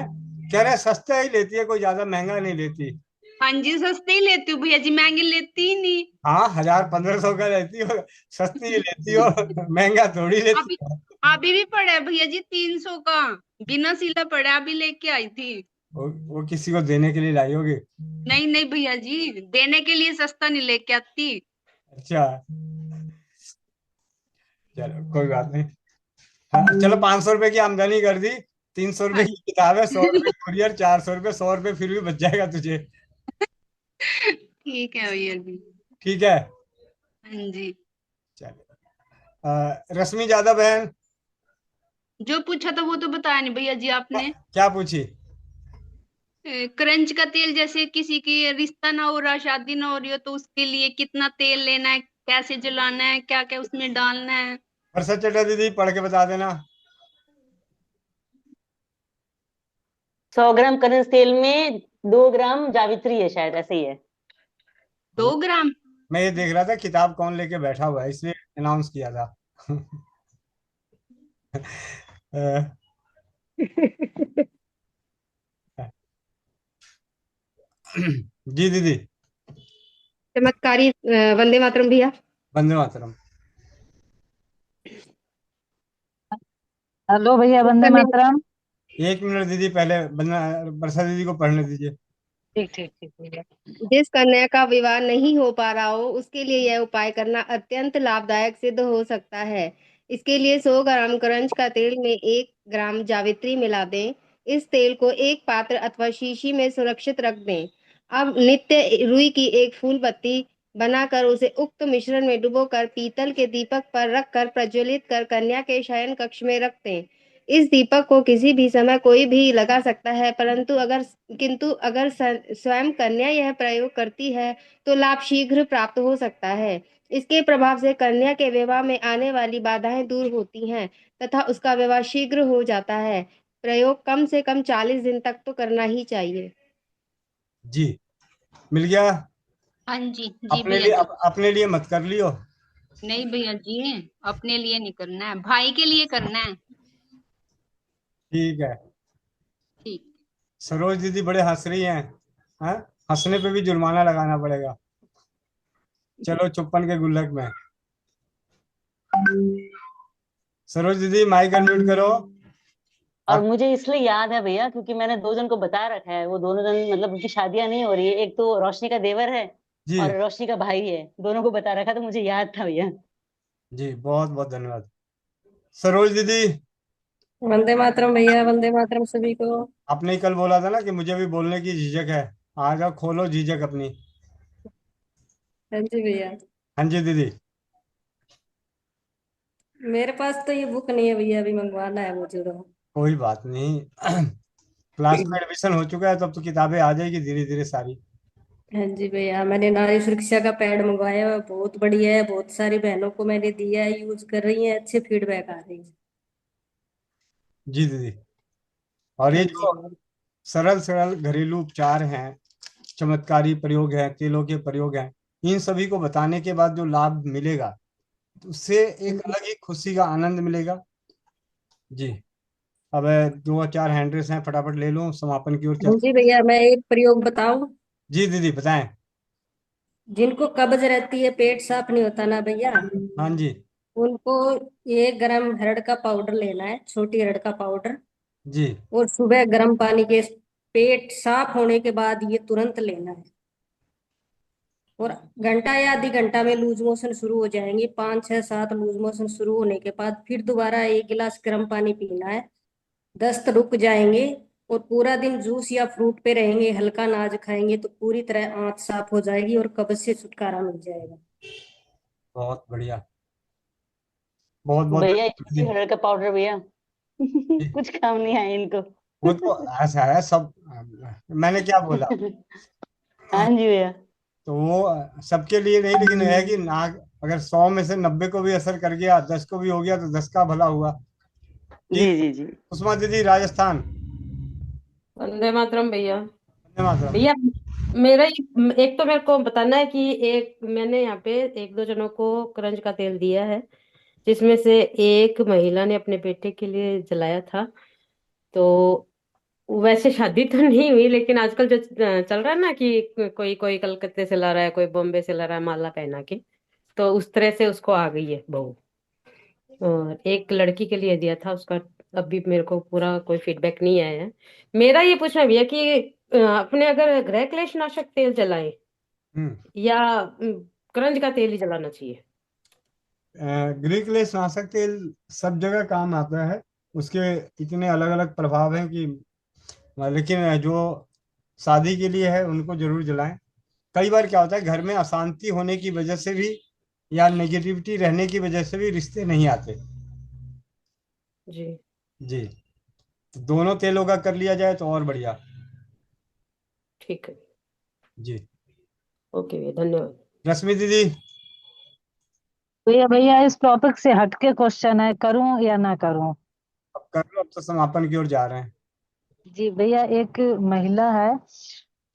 [SPEAKER 1] कह रहे हैं सस्ता ही लेती है, कोई ज्यादा महंगा नहीं लेती।
[SPEAKER 21] हाँ जी, सस्ते ही लेती हूँ भैया जी, महंगे लेती ही नहीं।
[SPEAKER 1] हाँ, 1000-1500 का लेती हो, सस्ती ही लेती हो, महंगा थोड़ी लेती
[SPEAKER 21] अभी
[SPEAKER 1] हो।
[SPEAKER 21] अभी भी पड़ा है भैया जी 300 का, बिना सिला पड़ा, अभी लेके आई थी।
[SPEAKER 1] वो किसी को देने के लिए लाई होगी।
[SPEAKER 21] नहीं नहीं भैया जी, देने के लिए सस्ता नहीं लेके आती।
[SPEAKER 1] अच्छा, चलो कोई बात नहीं। हाँ, चलो 500 रुपए की आमदनी कर दी। 300 रुपए की किताब है, 100 रुपए कुरियर, 400 रुपए, 100 रुपए फिर भी बच जाएगा तुझे।
[SPEAKER 21] ठीक है भैया जी।
[SPEAKER 1] ठीक है,
[SPEAKER 21] हाँ जी।
[SPEAKER 1] चलो, रश्मि यादव बहन,
[SPEAKER 21] जो पूछा था वो तो बताया नहीं भैया जी आपने।
[SPEAKER 1] क्या पूछी?
[SPEAKER 21] क्रंच का तेल, जैसे किसी की रिश्ता ना हो रहा, शादी ना हो रही हो, तो उसके लिए कितना तेल लेना है, कैसे जलाना है, क्या क्या उसमें डालना है?
[SPEAKER 1] वर्षा चड्ढा दीदी पढ़ के बता देना।
[SPEAKER 11] 100 ग्राम करंज तेल में 2 ग्राम जावित्री है, शायद ऐसे ही है।
[SPEAKER 21] 2 ग्राम?
[SPEAKER 1] मैं ये देख रहा था किताब कौन लेके बैठा हुआ है, इसलिए अनाउंस किया था। अ, जी दीदी।
[SPEAKER 21] चमत्कारी वंदे मातरम भैया।
[SPEAKER 1] वंदे मातरम।
[SPEAKER 15] हेलो भैया, वंदे मातरम।
[SPEAKER 1] 1 मिनट दीदी, पहले वर्षा दीदी को पढ़ने दीजिए।
[SPEAKER 15] ठीक ठीक ठीक भैया।
[SPEAKER 21] जिस कन्या का विवाह नहीं हो पा रहा हो, उसके लिए यह उपाय करना अत्यंत लाभदायक सिद्ध हो सकता है। इसके लिए 100 ग्राम करंज का तेल में 1 ग्राम जावित्री मिला दें। इस तेल को एक पात्र अथवा शीशी में सुरक्षित रख दें। अब नित्य रुई की एक फूल बत्ती बनाकर उसे उक्त मिश्रण में डुबोकर पीतल के दीपक पर रखकर प्रज्वलित कर कन्या के शयन कक्ष में रख दें। इस दीपक को किसी भी समय कोई भी लगा सकता है, किंतु अगर स्वयं कन्या यह प्रयोग करती है तो लाभ शीघ्र प्राप्त हो सकता है। इसके प्रभाव से कन्या के विवाह में आने वाली बाधाएं दूर होती हैं तथा उसका विवाह शीघ्र हो जाता है। प्रयोग कम से कम 40 दिन तक तो करना ही चाहिए।
[SPEAKER 1] जी, मिल गया।
[SPEAKER 21] हाँ जी जी
[SPEAKER 1] अपने
[SPEAKER 21] भैया
[SPEAKER 1] लिए
[SPEAKER 21] जी।
[SPEAKER 1] अपने लिए मत कर लियो।
[SPEAKER 21] नहीं भैया जी, अपने लिए नहीं करना है, भाई के लिए करना है।
[SPEAKER 1] ठीक है।
[SPEAKER 21] ठीक।
[SPEAKER 1] सरोज दीदी बड़े हंस रही हैं। हाँ, हंसने पे भी जुर्माना लगाना पड़ेगा। चलो, चुप्पन के गुल्लक में। सरोज दीदी माइक अनम्यूट करो।
[SPEAKER 11] और मुझे इसलिए याद है भैया, क्योंकि मैंने 2 जन को बता रखा है, वो दोनों जन मतलब उनकी शादियां नहीं हो रही है। एक तो रोशनी का देवर है
[SPEAKER 1] जी
[SPEAKER 11] और रोशनी का भाई है, दोनों को बता रखा, तो मुझे याद था भैया।
[SPEAKER 1] जी, बहुत बहुत धन्यवाद। सरोज दीदी,
[SPEAKER 4] वंदे मातरम भैया, वंदे मातरम सभी को।
[SPEAKER 1] आपने ही कल बोला था ना कि मुझे भी बोलने की झिझक है। आ जाओ, खोलो झिझक अपनी।
[SPEAKER 4] हाँ जी भैया।
[SPEAKER 1] हाँ जी दीदी।
[SPEAKER 4] मेरे पास तो ये बुक नहीं है भैया, अभी मंगवाना है मुझे तो।
[SPEAKER 1] कोई बात नहीं। क्लास में एडमिशन हो चुका है, तब तो किताबें आ जाएगी धीरे धीरे सारी।
[SPEAKER 4] हाँ जी भैया, मैंने नारी सुरक्षा का पैड मंगवाया है, बहुत बढ़िया है, बहुत सारी बहनों को मैंने दिया है, यूज कर रही हैं, अच्छे फीडबैक आ रही है।
[SPEAKER 1] जी दीदी। और ये
[SPEAKER 4] हाँ जी
[SPEAKER 1] जो
[SPEAKER 4] भैया।
[SPEAKER 1] सरल सरल घरेलू उपचार हैं, चमत्कारी प्रयोग हैं, तेलों के प्रयोग हैं, इन सभी को बताने के बाद जो लाभ मिलेगा, उससे एक अलग ही खुशी का आनंद मिलेगा। जी। अब 2 4 हैंड रेस हैं, फटाफट ले लूं, समापन की ओर
[SPEAKER 4] हाँ
[SPEAKER 1] चलते।
[SPEAKER 4] जी भैया, मैं एक प्रयोग बताऊं।
[SPEAKER 1] जी दीदी, बताएं।
[SPEAKER 4] जिनको कब्ज रहती है, पेट साफ नहीं होता ना भैया,
[SPEAKER 1] हाँ जी।
[SPEAKER 4] उनको 1 ग्राम हरड़ का पाउडर लेना है, छोटी हरड़ का पाउडर।
[SPEAKER 1] जी।
[SPEAKER 4] और सुबह गर्म पानी के पेट साफ होने के बाद ये तुरंत लेना है। और घंटा या आधी घंटा में लूज मोशन शुरू हो जाएंगे, 5 6 7 लूज मोशन शुरू होने के बाद फिर दोबारा 1 गिलास गर्म पानी पीना है। दस्त रुक जाएंगे और पूरा दिन जूस या फ्रूट पे रहेंगे, हल्का अनाज खाएंगे तो पूरी तरह आंत साफ हो जाएगी और कब्ज से छुटकारा मिल जाएगा।
[SPEAKER 1] बहुत बढ़िया, बहुत बहुत
[SPEAKER 11] भैया
[SPEAKER 1] धन्यवाद
[SPEAKER 11] इसी
[SPEAKER 1] दीदी।
[SPEAKER 11] हरड़ का पाउडर भैया। कुछ काम नहीं आए इनको।
[SPEAKER 1] वो तो ऐसा है सब। मैंने क्या बोला?
[SPEAKER 11] हाँ जी भैया।
[SPEAKER 1] तो वो सबके लिए नहीं, लेकिन यह है कि नाक अगर 100 में से 90 को भी असर कर गया, 10 को भी हो गया, तो 10 का भला हुआ।
[SPEAKER 11] जी
[SPEAKER 1] ठीक।
[SPEAKER 11] जी जी।
[SPEAKER 1] उस्मा दीदी, राजस्थान।
[SPEAKER 5] वंदे मातरम भैया।
[SPEAKER 1] वंदे मातरम।
[SPEAKER 5] भैया मेरा एक तो मेरे को बताना है कि एक मैंने यहाँ पे एक दो जनों को करंज का तेल दिया है, जिसमें से एक महिला ने अपने बेटे के लिए जलाया था। तो वैसे शादी तो नहीं हुई, लेकिन आजकल जो चल रहा है ना कि कोई कोई कलकत्ते से ला रहा है, कोई बॉम्बे से ला रहा है माला पहना के, तो उस तरह से उसको आ गई है बहू। और एक लड़की के लिए दिया था उसका, अभी मेरे को पूरा कोई फीडबैक नहीं आया है। मेरा ये पूछना भैया कि अपने अगर गृह क्लेश नाशक तेल जलाए
[SPEAKER 1] हम्म।
[SPEAKER 5] या करंज का तेल ही जलाना चाहिए?
[SPEAKER 1] ग्रीक लेस नाशक तेल सब जगह काम आता है। उसके इतने अलग अलग प्रभाव हैं कि, लेकिन जो शादी के लिए है उनको जरूर जलाएं। कई बार क्या होता है, घर में अशांति होने की वजह से भी या नेगेटिविटी रहने की वजह से भी रिश्ते नहीं आते।
[SPEAKER 5] जी
[SPEAKER 1] जी। दोनों तेलों का कर लिया जाए तो और बढ़िया।
[SPEAKER 5] ठीक है।
[SPEAKER 1] जी।
[SPEAKER 5] ओके भैया, धन्यवाद।
[SPEAKER 1] रश्मि दीदी।
[SPEAKER 22] भैया भैया इस टॉपिक से हटके क्वेश्चन है, करूं या ना करूं?
[SPEAKER 1] अब कर लो, अब तो समापन की ओर जा रहे हैं।
[SPEAKER 22] जी भैया, एक महिला है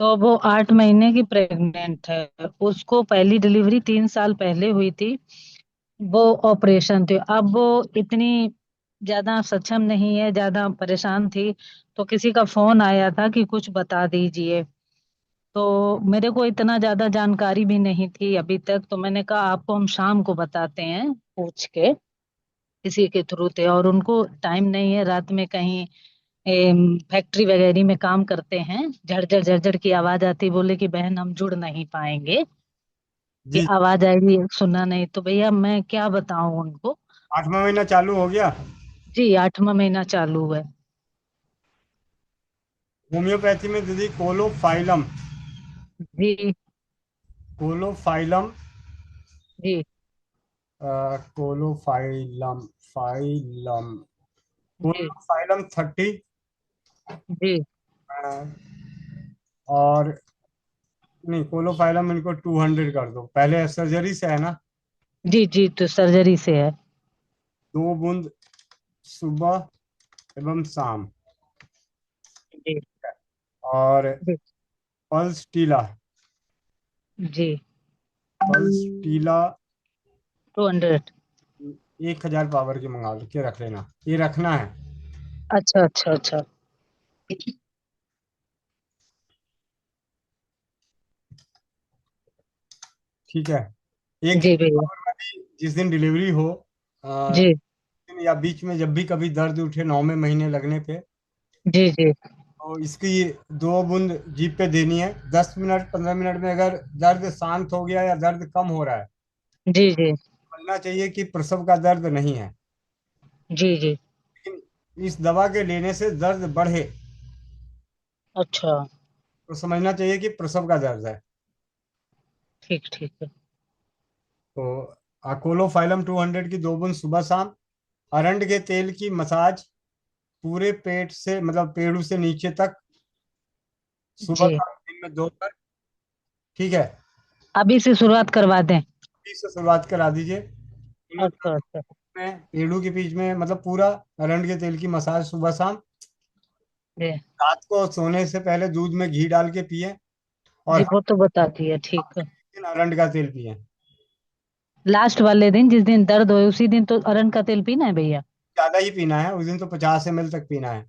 [SPEAKER 22] तो वो 8 महीने की प्रेग्नेंट है। उसको पहली डिलीवरी 3 साल पहले हुई थी। वो ऑपरेशन थी। अब वो इतनी ज्यादा सक्षम नहीं है, ज्यादा परेशान थी। तो किसी का फोन आया था कि कुछ बता दीजिए। तो मेरे को इतना ज्यादा जानकारी भी नहीं थी अभी तक, तो मैंने कहा आपको हम शाम को बताते हैं पूछ के, किसी के थ्रू थे। और उनको टाइम नहीं है, रात में कहीं फैक्ट्री वगैरह में काम करते हैं। झड़झड़ झड़झड़ की आवाज आती, बोले कि बहन हम जुड़ नहीं पाएंगे, कि
[SPEAKER 1] जी।
[SPEAKER 22] आवाज आएगी सुनना नहीं। तो भैया मैं क्या बताऊं उनको?
[SPEAKER 1] 8वां महीना चालू हो गया।
[SPEAKER 22] जी 8वां महीना चालू है।
[SPEAKER 1] होम्योपैथी में दीदी कोलोफाइलम।
[SPEAKER 22] जी
[SPEAKER 1] कोलोफाइलम।
[SPEAKER 22] जी
[SPEAKER 1] कोलोफाइलम। फाइलम।
[SPEAKER 22] जी
[SPEAKER 1] कोलोफाइलम 30।
[SPEAKER 22] जी
[SPEAKER 1] और नहीं, कोलोफाइलम इनको 200 कर दो। पहले सर्जरी से है ना?
[SPEAKER 22] जी जी, तो सर्जरी से है।
[SPEAKER 1] 2 बूंद सुबह एवं शाम।
[SPEAKER 22] जी
[SPEAKER 1] और
[SPEAKER 22] जी
[SPEAKER 1] पल्स टीला।
[SPEAKER 22] जी
[SPEAKER 1] पल्स टीला
[SPEAKER 22] 200।
[SPEAKER 1] 1000 पावर की मंगा के रख लेना, ये रखना है।
[SPEAKER 22] अच्छा अच्छा अच्छा।
[SPEAKER 1] ठीक है। एक
[SPEAKER 22] जी भैया।
[SPEAKER 1] पावर वाली जिस दिन डिलीवरी हो,
[SPEAKER 22] जी
[SPEAKER 1] दिन या बीच में जब भी कभी दर्द उठे 9वें महीने लगने पे,
[SPEAKER 22] जी जी
[SPEAKER 1] तो इसकी 2 बूंद जीभ पे देनी है। 10 मिनट 15 मिनट में अगर दर्द शांत हो गया या दर्द कम हो रहा है,
[SPEAKER 22] जी जी
[SPEAKER 1] समझना चाहिए कि प्रसव का दर्द नहीं है।
[SPEAKER 22] जी जी।
[SPEAKER 1] लेकिन इस दवा के लेने से दर्द बढ़े,
[SPEAKER 22] अच्छा।
[SPEAKER 1] तो समझना चाहिए कि प्रसव का दर्द है।
[SPEAKER 22] ठीक ठीक है।
[SPEAKER 1] तो अकोलोफाइलम 200 की 2 बूंद सुबह शाम। अरंड के तेल की मसाज पूरे पेट से, मतलब पेड़ू से नीचे तक, सुबह
[SPEAKER 22] जी,
[SPEAKER 1] शाम दिन में 2 बार। ठीक है।
[SPEAKER 22] अभी से शुरुआत करवा दें?
[SPEAKER 1] बीच से शुरुआत करा दीजिए।
[SPEAKER 22] अच्छा अच्छा।
[SPEAKER 1] में पेड़ू के बीच में, मतलब पूरा अरंड के तेल की मसाज सुबह शाम।
[SPEAKER 22] जी
[SPEAKER 1] रात को सोने से पहले दूध में घी डाल के पिए। और
[SPEAKER 22] जी,
[SPEAKER 1] हर
[SPEAKER 22] वो तो बताती है, ठीक है।
[SPEAKER 1] दिन अरंड का तेल पिए।
[SPEAKER 22] लास्ट वाले दिन जिस दिन दर्द हो उसी दिन तो अरंड का तेल पीना है भैया?
[SPEAKER 1] ज्यादा ही पीना है उस दिन, तो 50 ml तक पीना है।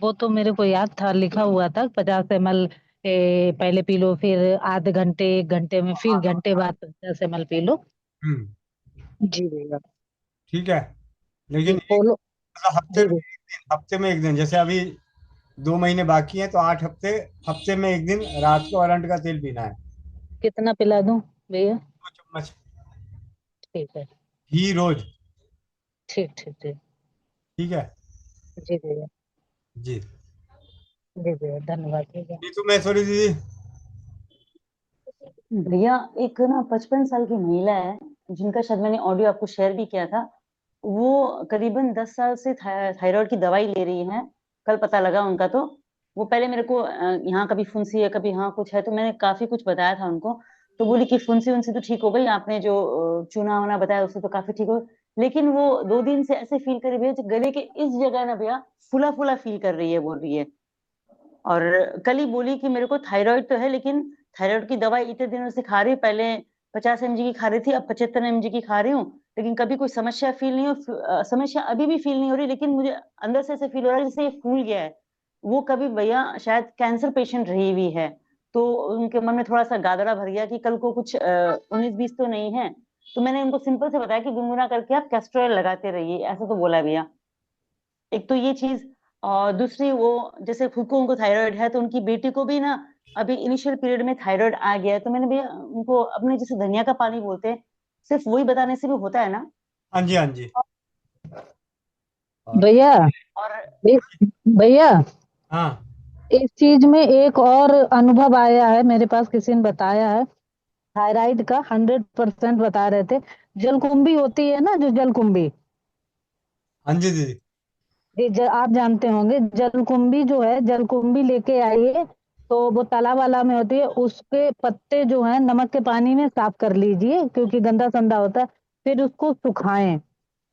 [SPEAKER 22] वो तो मेरे को याद था, लिखा हुआ था 50 ml पहले पी लो, फिर आधे घंटे 1 घंटे में, फिर घंटे बाद 50 ml पी लो।
[SPEAKER 1] हम्म।
[SPEAKER 22] जी भैया।
[SPEAKER 1] ठीक है।
[SPEAKER 22] जी
[SPEAKER 1] लेकिन
[SPEAKER 22] फॉलो।
[SPEAKER 1] मतलब
[SPEAKER 22] जी भैया।
[SPEAKER 1] हफ्ते में 1 दिन, जैसे अभी 2 महीने बाकी हैं तो 8 हफ्ते, हफ्ते में 1 दिन रात को अरंड का तेल पीना है।
[SPEAKER 22] कितना पिला दूं भैया?
[SPEAKER 1] 2 चम्मच
[SPEAKER 22] ठीक है।
[SPEAKER 1] घी रोज।
[SPEAKER 22] ठीक ठीक ठीक।
[SPEAKER 1] ठीक है।
[SPEAKER 22] जी भैया।
[SPEAKER 1] जी।
[SPEAKER 22] जी भैया, धन्यवाद भैया।
[SPEAKER 1] नीतू महेश्वरी दीदी।
[SPEAKER 11] भैया एक ना 55 साल की महिला है, जिनका शायद मैंने ऑडियो आपको शेयर भी किया था। वो करीबन 10 साल से थायराइड की दवाई ले रही हैं। कल पता लगा उनका। तो वो पहले मेरे को यहाँ कभी फुंसी है, कभी यहाँ कुछ है, तो मैंने काफी कुछ बताया था उनको। तो बोली कि फुंसी उनसी तो ठीक हो गई, आपने जो चूना वूना बताया उससे तो काफी ठीक हो गई। लेकिन वो 2 दिन से ऐसे फील कर रही है, गले के इस जगह ना भैया फुला फुला फील कर रही है, बोल रही है। और कल ही बोली कि मेरे को थायराइड तो है, लेकिन थायराइड की दवाई इतने दिनों से खा रही हूँ। पहले 50 mg की खा रही थी, अब 75 mg की खा रही हूँ, लेकिन कभी कोई समस्या फील नहीं हो, समस्या अभी भी फील नहीं हो रही, लेकिन मुझे अंदर से ऐसे फील हो रहा है जैसे ये फूल गया है। वो कभी भैया शायद कैंसर पेशेंट रही हुई है, तो उनके मन में थोड़ा सा गादड़ा भर गया कि कल को कुछ 19-20 तो नहीं है। तो मैंने उनको सिंपल से बताया कि गुनगुना करके आप कैस्टर ऑयल लगाते रहिए, ऐसा तो बोला भैया। एक तो ये चीज, और दूसरी वो जैसे खुद को उनको थायराइड है, तो उनकी बेटी को भी ना अभी इनिशियल पीरियड में थायराइड आ गया है। तो मैंने भैया उनको अपने जैसे धनिया का पानी बोलते हैं, सिर्फ वही बताने से भी होता है ना?
[SPEAKER 1] हाँ जी, हाँ जी।
[SPEAKER 22] भैया
[SPEAKER 11] और
[SPEAKER 22] भैया
[SPEAKER 1] हाँ
[SPEAKER 22] इस चीज में एक और अनुभव आया है मेरे पास, किसी ने बताया है थायराइड का 100% बता रहे थे। जलकुंभी होती है ना, जो जलकुंभी,
[SPEAKER 1] हाँ जी दीदी।
[SPEAKER 22] आप जानते होंगे, जलकुंभी जो है, जलकुंभी लेके आइए, तो वो तालाब वाला में होती है, उसके पत्ते जो है नमक के पानी में साफ कर लीजिए, क्योंकि गंदा संदा होता है। फिर उसको सुखाएं,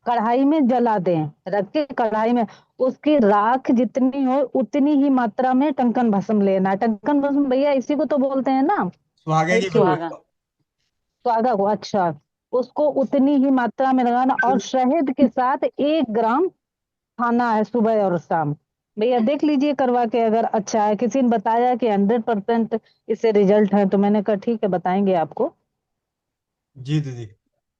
[SPEAKER 22] कढ़ाई में जला दें, रख के कढ़ाई में उसकी राख जितनी हो उतनी ही मात्रा में टंकन भस्म लेना है। टंकन भस्म भैया इसी को तो बोलते हैं ना,
[SPEAKER 1] सुहागे की
[SPEAKER 22] सुहागा, सुहागा को। अच्छा, उसको उतनी ही मात्रा में लगाना, और शहद के साथ 1 ग्राम खाना है सुबह और शाम। भैया देख लीजिए करवा के, अगर अच्छा है। किसी ने बताया कि 100% इससे रिजल्ट है, तो मैंने कहा ठीक है, बताएंगे आपको।
[SPEAKER 1] जी दीदी।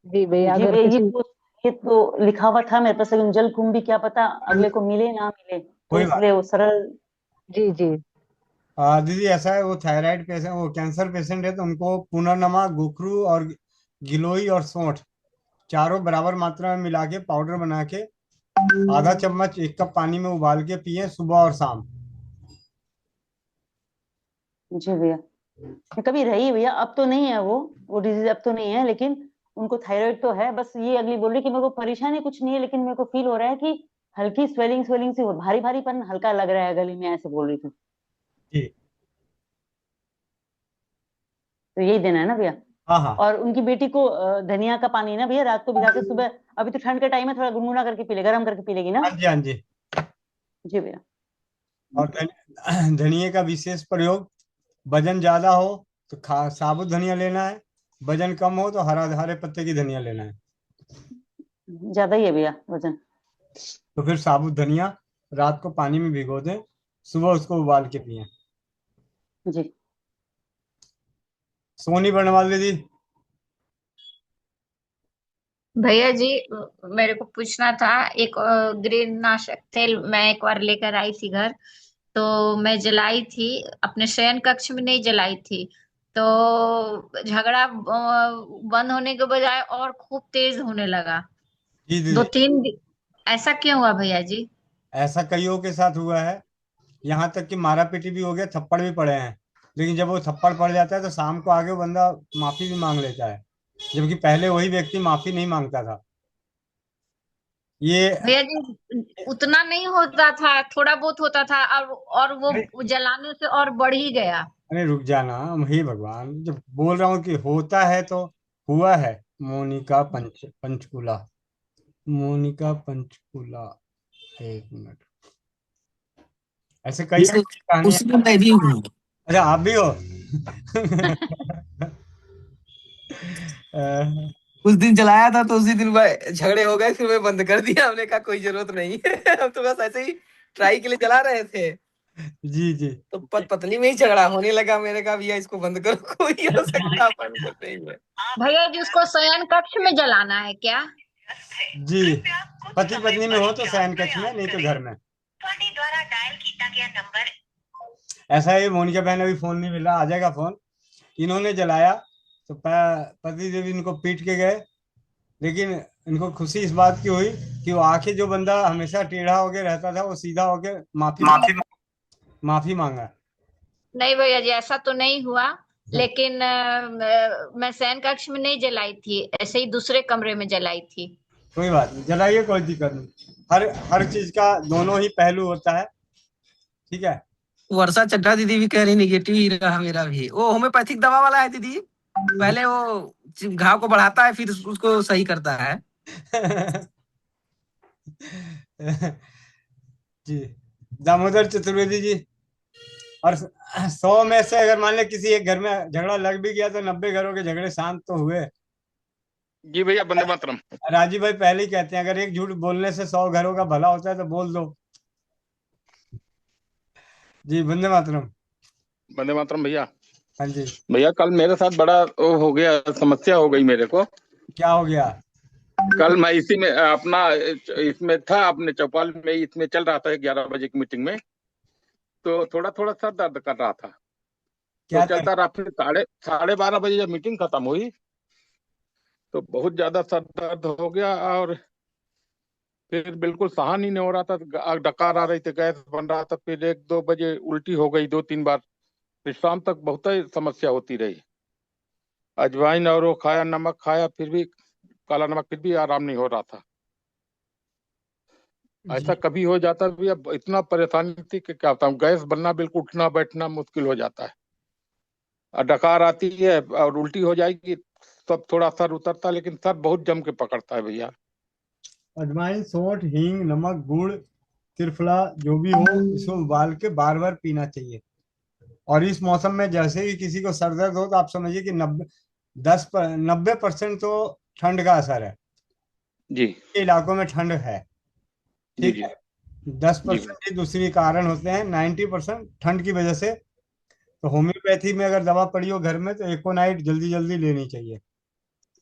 [SPEAKER 22] जी भैया,
[SPEAKER 11] जी
[SPEAKER 22] अगर
[SPEAKER 11] भैया,
[SPEAKER 22] किसी
[SPEAKER 11] ये तो लिखा हुआ था मेरे पास, लेकिन जलकुंभी क्या पता अगले को मिले ना मिले, तो
[SPEAKER 1] कोई बात।
[SPEAKER 11] इसलिए वो सरल।
[SPEAKER 22] जी जी
[SPEAKER 1] दीदी ऐसा है, वो थायराइड पेशेंट, वो कैंसर पेशेंट है, तो उनको पुनर्नमा, गोखरू और गिलोई और सौंठ चारों बराबर मात्रा में मिला के पाउडर बना के आधा चम्मच 1 कप पानी में उबाल के पिए सुबह और शाम।
[SPEAKER 11] जी भैया, कभी रही भैया, अब तो नहीं है वो डिजीज अब तो नहीं है, लेकिन उनको थायराइड तो है। बस ये अगली बोल रही कि मेरे को परेशानी कुछ नहीं है, लेकिन मेरे को फील हो रहा है कि हल्की स्वेलिंग स्वेलिंग सी हो, भारी भारीपन हल्का लग रहा है गले में, ऐसे बोल रही थी।
[SPEAKER 1] जी।
[SPEAKER 11] तो यही देना है ना भैया?
[SPEAKER 1] हाँ हाँ।
[SPEAKER 11] और उनकी बेटी को धनिया का पानी ना भैया रात को भिगा के सुबह, अभी तो ठंड का टाइम है, थोड़ा गुनगुना करके पी ले, गर्म करके पी लेगी ना?
[SPEAKER 1] हाँ जी, हाँ जी।
[SPEAKER 11] जी भैया।
[SPEAKER 1] और धनिए का विशेष प्रयोग, वजन ज्यादा हो तो साबुत धनिया लेना है, वजन कम हो तो हरे पत्ते की धनिया लेना है।
[SPEAKER 11] ज्यादा ही है भैया वजन।
[SPEAKER 1] तो फिर साबुत धनिया रात को पानी में भिगो दें, सुबह उसको उबाल के पिए।
[SPEAKER 11] जी।
[SPEAKER 1] सोनी बर्णवाल दीदी।
[SPEAKER 17] भैया जी, मेरे को पूछना था। एक ग्रीन नाशक तेल मैं एक बार लेकर आई थी घर, तो मैं जलाई थी, अपने शयन कक्ष में नहीं जलाई थी। तो झगड़ा बंद होने के बजाय और खूब तेज होने लगा।
[SPEAKER 1] जी
[SPEAKER 17] दो
[SPEAKER 1] दीदी,
[SPEAKER 17] तीन ऐसा क्यों हुआ भैया जी?
[SPEAKER 1] ऐसा कईयों के साथ हुआ है। यहाँ तक कि मारा पीटी भी हो गया, थप्पड़ भी पड़े हैं। लेकिन जब वो थप्पड़ पड़ जाता है तो शाम को आगे वो बंदा माफी भी मांग लेता है, जबकि पहले वही व्यक्ति माफी नहीं मांगता था। ये
[SPEAKER 17] भैया जी, उतना नहीं होता था, थोड़ा बहुत होता था, और वो जलाने से और बढ़ ही गया।
[SPEAKER 1] अरे रुक जाना, हे भगवान, जब बोल रहा हूँ कि होता है तो हुआ है। मोनिका पंचकुला, मोनिका पंचकुला, 1 मिनट। ऐसे कई कहानियां।
[SPEAKER 6] उसमें मैं भी हूँ।
[SPEAKER 1] अच्छा, आप भी हो? अ,
[SPEAKER 6] उस दिन जलाया था तो उसी दिन झगड़े हो गए, फिर मैं बंद कर दिया। हमने कहा कोई जरूरत नहीं है, हम तो बस ऐसे ही ट्राई के लिए जला रहे थे।
[SPEAKER 1] जी जी।
[SPEAKER 6] तो पत्नी में ही झगड़ा होने लगा। मेरे कहा भैया इसको बंद करो, कोई हो सकता अपन को नहीं है।
[SPEAKER 17] भैया जी, उसको शयन कक्ष में जलाना है क्या?
[SPEAKER 1] जी, पति पत्नी में हो तो शयन कक्ष में, नहीं तो घर में। ऐसा है, मोनिका बहन अभी फोन नहीं मिल रहा, आ जाएगा फोन। इन्होंने जलाया तो पति देव इनको पीट के गए, लेकिन इनको खुशी इस बात की हुई कि वो आके जो बंदा हमेशा टेढ़ा होके रहता था वो सीधा होके माफी मांगा।
[SPEAKER 17] नहीं भैया जी, ऐसा तो नहीं हुआ। लेकिन मैं शयन कक्ष में नहीं जलाई थी, ऐसे ही दूसरे कमरे में जलाई थी।
[SPEAKER 1] कोई बात नहीं, जलाइए, कोई दिक्कत नहीं। हर हर चीज का दोनों ही पहलू होता है, ठीक है।
[SPEAKER 6] वर्षा चड्ढा दीदी भी कह रही निगेटिव ही रहा मेरा भी। वो होम्योपैथिक दवा वाला है दीदी, पहले वो घाव को बढ़ाता है फिर उसको सही करता है।
[SPEAKER 1] जी, दामोदर चतुर्वेदी जी। और 100 में से अगर मान ले किसी एक घर में झगड़ा लग भी गया तो 90 घरों के झगड़े शांत तो हुए।
[SPEAKER 12] जी भैया, वंदे मातरम।
[SPEAKER 1] राजीव भाई पहले ही कहते हैं, अगर एक झूठ बोलने से 100 घरों का भला होता है तो बोल दो। जी, वंदे मातरम।
[SPEAKER 12] वंदे मातरम भैया।
[SPEAKER 1] हाँ जी।
[SPEAKER 12] भैया कल मेरे साथ बड़ा वो हो गया, समस्या हो गई मेरे को।
[SPEAKER 1] क्या हो गया?
[SPEAKER 12] कल मैं इसी में अपना इसमें था, अपने चौपाल में इसमें चल रहा था 11 बजे की मीटिंग में, तो थोड़ा थोड़ा सर दर्द कर रहा था। तो चलता रहा, फिर साढ़े 12 बजे जब मीटिंग खत्म हुई तो बहुत ज्यादा सर दर्द हो गया, और फिर बिल्कुल सहन ही नहीं हो रहा था, डकार आ रही थी, गैस बन रहा था। फिर 1-2 बजे उल्टी हो गई 2-3 बार। फिर शाम तक बहुत ही समस्या होती रही। अजवाइन और वो खाया, नमक खाया, फिर भी काला नमक, फिर भी आराम नहीं हो रहा था। ऐसा कभी हो जाता भी, अब इतना परेशानी थी कि क्या बताऊं, गैस बनना, बिल्कुल उठना बैठना मुश्किल हो जाता है, और डकार आती है और उल्टी हो जाएगी, सब थोड़ा सर उतरता, लेकिन सर बहुत जम के पकड़ता है भैया।
[SPEAKER 1] अजवाइन, सौंठ, हींग, नमक, गुड़, त्रिफला जो भी हो, इसको उबाल के बार बार पीना चाहिए। और इस मौसम में जैसे ही किसी को सर दर्द हो तो आप समझिए कि 90% तो ठंड का असर है।
[SPEAKER 12] जी।
[SPEAKER 1] इलाकों में ठंड है,
[SPEAKER 12] जी
[SPEAKER 1] ठीक
[SPEAKER 12] जी
[SPEAKER 1] है। 10% ही दूसरी कारण होते हैं, 90% ठंड की वजह से। तो होम्योपैथी में अगर दवा पड़ी हो घर में तो एकोनाइट जल्दी जल्दी लेनी चाहिए।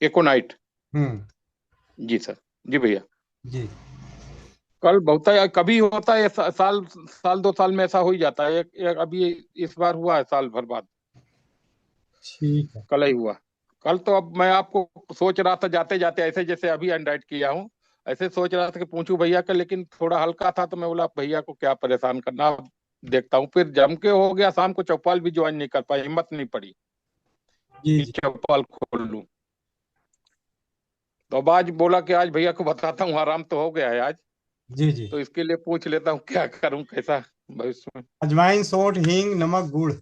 [SPEAKER 12] एकोनाइट। जी सर। जी भैया।
[SPEAKER 1] जी।
[SPEAKER 12] कल बहुत है, कभी होता है साल साल 2 साल में ऐसा हो ही जाता है, अभी इस बार हुआ है साल भर बाद।
[SPEAKER 1] ठीक है।
[SPEAKER 12] कल ही हुआ। कल तो अब मैं आपको सोच रहा था जाते जाते, ऐसे जैसे अभी अनडाइट किया हूँ, ऐसे सोच रहा था कि पूछूं भैया का, लेकिन थोड़ा हल्का था तो मैं बोला भैया को क्या परेशान करना, अब देखता हूँ। फिर जम के हो गया, शाम को चौपाल भी ज्वाइन नहीं कर पाई, हिम्मत नहीं पड़ी
[SPEAKER 1] जी
[SPEAKER 12] कि
[SPEAKER 1] जी।
[SPEAKER 12] चौपाल खोल लूं। तो अब आज बोला कि आज भैया को बताता हूँ, आराम तो हो गया है आज,
[SPEAKER 1] जी जी।
[SPEAKER 12] तो इसके लिए पूछ लेता हूँ क्या करूँ, कैसा भविष्य में।
[SPEAKER 1] अजवाइन, सौंठ, हींग, नमक, गुड़।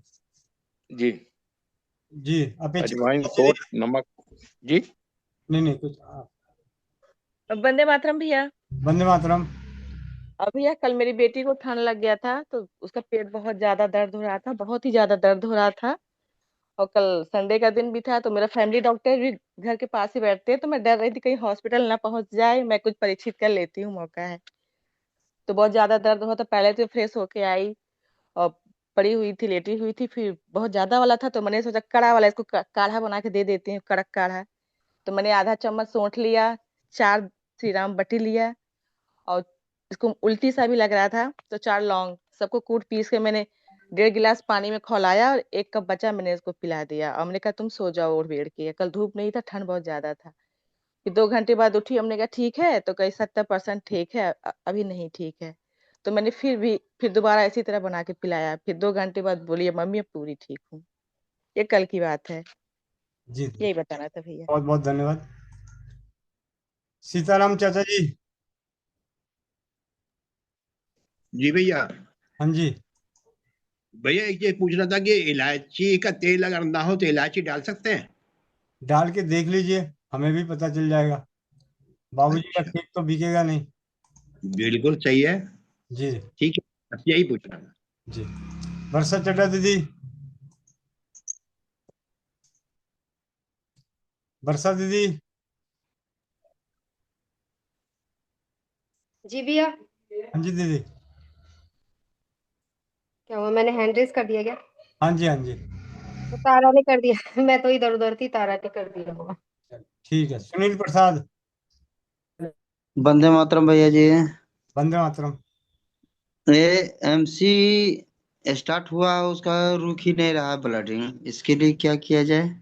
[SPEAKER 12] जी।
[SPEAKER 1] जी। अपेक्षित
[SPEAKER 12] अजवाइन, सोंठ, नमक। जी।
[SPEAKER 1] नहीं नहीं कुछ।
[SPEAKER 2] वंदे मातरम भैया।
[SPEAKER 1] वंदे मातरम।
[SPEAKER 2] अब भैया कल मेरी बेटी को ठंड लग गया था, तो उसका पेट बहुत ज्यादा दर्द हो रहा था, बहुत ही ज्यादा दर्द हो रहा था। और कल संडे का दिन भी था, तो मेरा फैमिली डॉक्टर भी घर के पास ही बैठते हैं, तो मैं डर रही थी कहीं हॉस्पिटल ना पहुंच जाए, मैं कुछ परीक्षित कर लेती हूँ, मौका है। तो बहुत ज्यादा दर्द हुआ, तो पहले तो फ्रेश होके आई और पड़ी हुई थी, लेटी हुई थी। फिर बहुत ज्यादा वाला था, तो मैंने सोचा कड़ा वाला, इसको काढ़ा बना के दे देती हूँ, कड़क काढ़ा। तो मैंने आधा चम्मच सौंठ लिया, 4 श्री राम बटी लिया, और इसको उल्टी सा भी लग रहा था, तो 4 लौंग, सबको कूट पीस के मैंने 1.5 गिलास पानी में खौलाया, और 1 कप बचा, मैंने इसको पिला दिया। और हमने कहा तुम सो जाओ ओढ़ बेड़ के, कल धूप नहीं था, ठंड बहुत ज्यादा था। फिर 2 घंटे बाद उठी, हमने कहा ठीक है, तो कहीं 70% ठीक है, अभी नहीं ठीक है। तो मैंने फिर दोबारा इसी तरह बना के पिलाया। फिर 2 घंटे बाद बोली मम्मी अब पूरी ठीक हूँ। ये कल की बात है,
[SPEAKER 1] जी जी।
[SPEAKER 2] यही बताना था भैया।
[SPEAKER 1] बहुत बहुत धन्यवाद। सीताराम चाचा जी।
[SPEAKER 20] जी भैया।
[SPEAKER 1] हाँ जी।
[SPEAKER 20] भैया एक चीज पूछना था कि इलायची का तेल अगर ना हो तो इलायची डाल सकते हैं?
[SPEAKER 1] डाल के देख लीजिए, हमें भी पता चल जाएगा। बाबूजी का
[SPEAKER 20] अच्छा,
[SPEAKER 1] खेत तो बिकेगा नहीं।
[SPEAKER 20] बिल्कुल सही है।
[SPEAKER 1] जी
[SPEAKER 20] ठीक है, बस यही पूछना था।
[SPEAKER 1] जी। वर्षा चड्ढा दीदी। वर्षा दीदी।
[SPEAKER 21] जी भैया।
[SPEAKER 1] हाँ जी दीदी।
[SPEAKER 21] क्या हुआ, मैंने हैंड रेस कर दिया क्या?
[SPEAKER 1] हाँ जी हाँ जी।
[SPEAKER 21] तो तारा ने कर दिया। मैं तो इधर उधर थी, तारा ने कर दिया होगा।
[SPEAKER 1] ठीक है, सुनील प्रसाद।
[SPEAKER 7] वंदे मातरम भैया जी।
[SPEAKER 1] वंदे मातरम।
[SPEAKER 7] ये एमसी स्टार्ट हुआ, उसका रुक ही नहीं रहा ब्लडिंग, इसके लिए क्या किया जाए?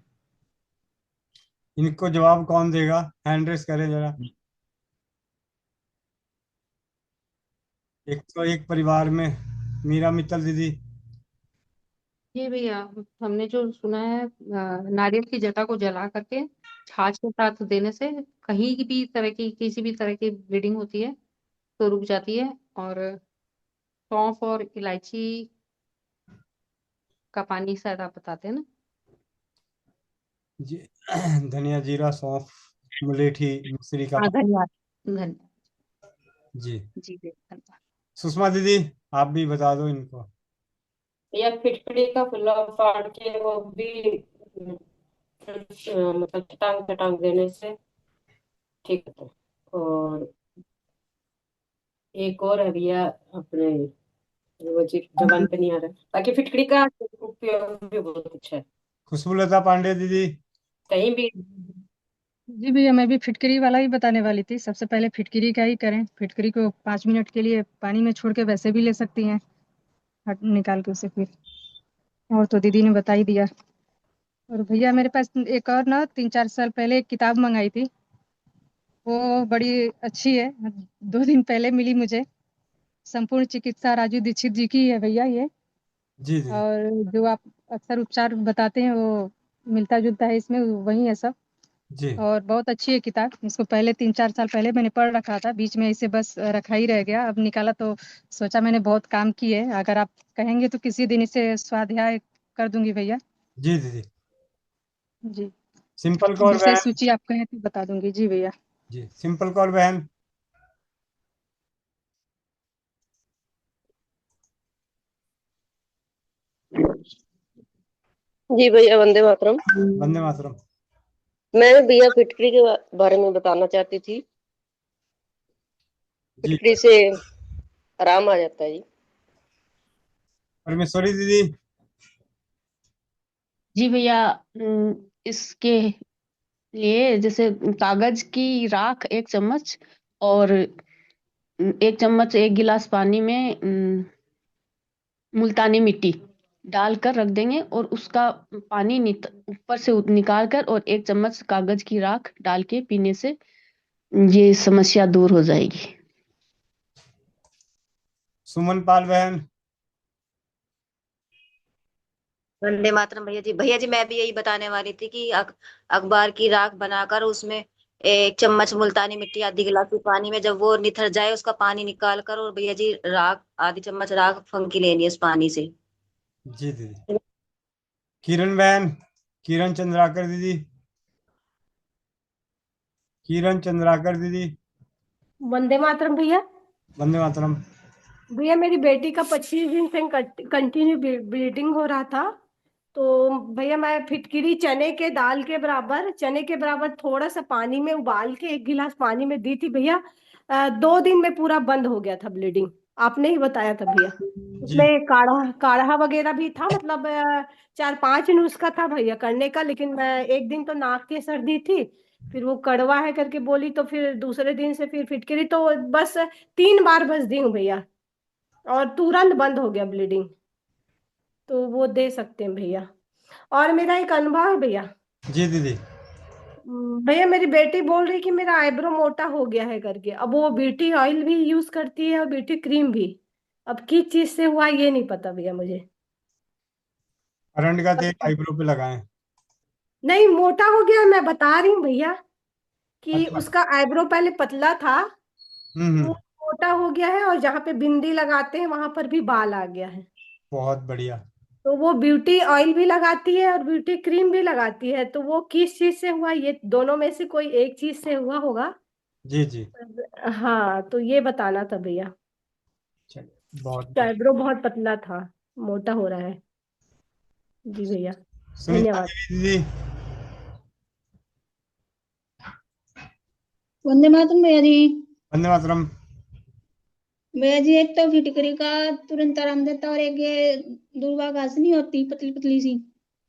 [SPEAKER 1] इनको जवाब कौन देगा? हैंड रेस करें जरा। 101 परिवार में मीरा मित्तल दीदी।
[SPEAKER 15] ये भैया, हमने जो सुना है, नारियल की जटा को जला करके छाछ के साथ देने से कहीं भी तरह की किसी भी तरह की ब्लीडिंग होती है तो रुक जाती है। और सौंफ और इलायची का पानी शायद आप बताते हैं ना।
[SPEAKER 1] जी धनिया, जीरा, सौंफ, मुलेठी, मिश्री का
[SPEAKER 15] हाँ
[SPEAKER 1] पानी।
[SPEAKER 15] धन्यवाद धन्यवाद
[SPEAKER 1] जी
[SPEAKER 15] जी धन्यवाद।
[SPEAKER 1] सुषमा दीदी, आप भी बता दो इनको।
[SPEAKER 5] या फिटकड़ी का फुल्ला फाड़ के वो भी मतलब चटांग चटांग देने से ठीक होता है। और एक और है भैया अपने, वो जी जबान पे नहीं आ रहा है, बाकी फिटकड़ी का उपयोग भी बहुत अच्छा है
[SPEAKER 1] खुशबूलता पांडे दीदी।
[SPEAKER 5] कहीं भी।
[SPEAKER 3] जी भैया, मैं भी फिटकरी वाला ही बताने वाली थी। सबसे पहले फिटकरी का ही करें। फिटकरी को 5 मिनट के लिए पानी में छोड़ के वैसे भी ले सकती हैं, हट निकाल के उसे फिर। और तो दीदी ने बता ही दिया। और भैया मेरे पास एक और ना 3-4 साल पहले एक किताब मंगाई थी, वो बड़ी अच्छी है, 2 दिन पहले मिली मुझे। संपूर्ण चिकित्सा राजू दीक्षित जी की है भैया ये।
[SPEAKER 1] जी दीदी।
[SPEAKER 3] और जो आप अक्सर उपचार बताते हैं वो मिलता जुलता है इसमें, वही है सब।
[SPEAKER 1] जी
[SPEAKER 3] और बहुत अच्छी है किताब। इसको पहले 3-4 साल पहले मैंने पढ़ रखा था, बीच में इसे बस रखा ही रह गया। अब निकाला तो सोचा मैंने बहुत काम की है, अगर आप कहेंगे तो किसी दिन इसे स्वाध्याय कर दूंगी भैया।
[SPEAKER 1] जी दीदी।
[SPEAKER 3] जी,
[SPEAKER 1] सिंपल कौर
[SPEAKER 3] विषय
[SPEAKER 1] बहन।
[SPEAKER 3] सूची आप कहें तो बता दूंगी। जी भैया।
[SPEAKER 1] जी सिंपल कौर बहन।
[SPEAKER 8] जी भैया, वंदे मातरम।
[SPEAKER 1] वंदे मातरम।
[SPEAKER 8] मैं भैया फिटकरी के बारे में बताना चाहती थी।
[SPEAKER 1] जी
[SPEAKER 8] फिटकरी से आराम आ जाता है जी।
[SPEAKER 1] परमेश्वरी दीदी।
[SPEAKER 23] जी भैया, इसके लिए जैसे कागज की राख 1 चम्मच और 1 चम्मच 1 गिलास पानी में मुल्तानी मिट्टी डालकर रख देंगे और उसका पानी ऊपर से निकाल कर और 1 चम्मच कागज की राख डाल के पीने से ये समस्या दूर हो जाएगी।
[SPEAKER 1] सुमन पाल बहन।
[SPEAKER 13] वंदे मातरम भैया जी। भैया जी, मैं भी यही बताने वाली थी कि अखबार की राख बनाकर उसमें 1 चम्मच मुल्तानी मिट्टी आधी गिलास की पानी में जब वो निथर जाए उसका पानी निकाल कर, और भैया जी राख आधी चम्मच राख फंकी लेनी है उस पानी से।
[SPEAKER 1] जी दीदी। किरण बहन। किरण चंद्राकर दीदी। किरण चंद्राकर दीदी।
[SPEAKER 24] वंदे मातरम भैया।
[SPEAKER 1] वंदे मातरम।
[SPEAKER 24] भैया मेरी बेटी का 25 दिन से कंटिन्यू ब्लीडिंग हो रहा था, तो भैया मैं फिटकिरी चने के बराबर थोड़ा सा पानी में उबाल के 1 गिलास पानी में दी थी भैया। 2 दिन में पूरा बंद हो गया था ब्लीडिंग। आपने ही बताया था भैया।
[SPEAKER 1] जी
[SPEAKER 24] उसमें काढ़ा काढ़ा वगैरह भी था, मतलब 4-5 नुस्खा था भैया करने का, लेकिन मैं एक दिन तो नाक की सर्दी थी, फिर वो कड़वा है करके बोली, तो फिर दूसरे दिन से फिर फिटकरी तो बस 3 बार बस दी हूँ भैया, और तुरंत बंद हो गया ब्लीडिंग। तो वो दे सकते हैं भैया। और मेरा एक अनुभव है भैया।
[SPEAKER 1] जी दीदी।
[SPEAKER 24] भैया मेरी बेटी बोल रही कि मेरा आईब्रो मोटा हो गया है करके, अब वो ब्यूटी ऑयल भी यूज करती है और ब्यूटी क्रीम भी। अब किस चीज से हुआ ये नहीं पता भैया मुझे।
[SPEAKER 1] अरंड का तेल आईब्रो पे लगाएं।
[SPEAKER 24] नहीं, मोटा हो गया, मैं बता रही हूँ भैया कि
[SPEAKER 1] अच्छा।
[SPEAKER 24] उसका आईब्रो पहले पतला था, वो
[SPEAKER 1] हम्म।
[SPEAKER 24] मोटा हो गया है, और जहाँ पे बिंदी लगाते हैं वहां पर भी बाल आ गया है।
[SPEAKER 1] बहुत बढ़िया।
[SPEAKER 24] तो वो ब्यूटी ऑयल भी लगाती है और ब्यूटी क्रीम भी लगाती है, तो वो किस चीज से हुआ, ये दोनों में से कोई एक चीज से हुआ होगा।
[SPEAKER 1] जी जी।
[SPEAKER 24] हाँ, तो ये बताना था भैया।
[SPEAKER 1] चलिए बहुत
[SPEAKER 24] आईब्रो बहुत पतला था, मोटा हो रहा है। जी भैया,
[SPEAKER 1] सुनीता
[SPEAKER 24] धन्यवाद।
[SPEAKER 1] देवी दीदी।
[SPEAKER 25] वंदे मातरम भैया जी।
[SPEAKER 1] वंदे मातरम।
[SPEAKER 25] भैया जी, एक तो फिटकरी का तुरंत आराम देता है, और एक ये दूर्वा घास नहीं होती पतली पतली सी,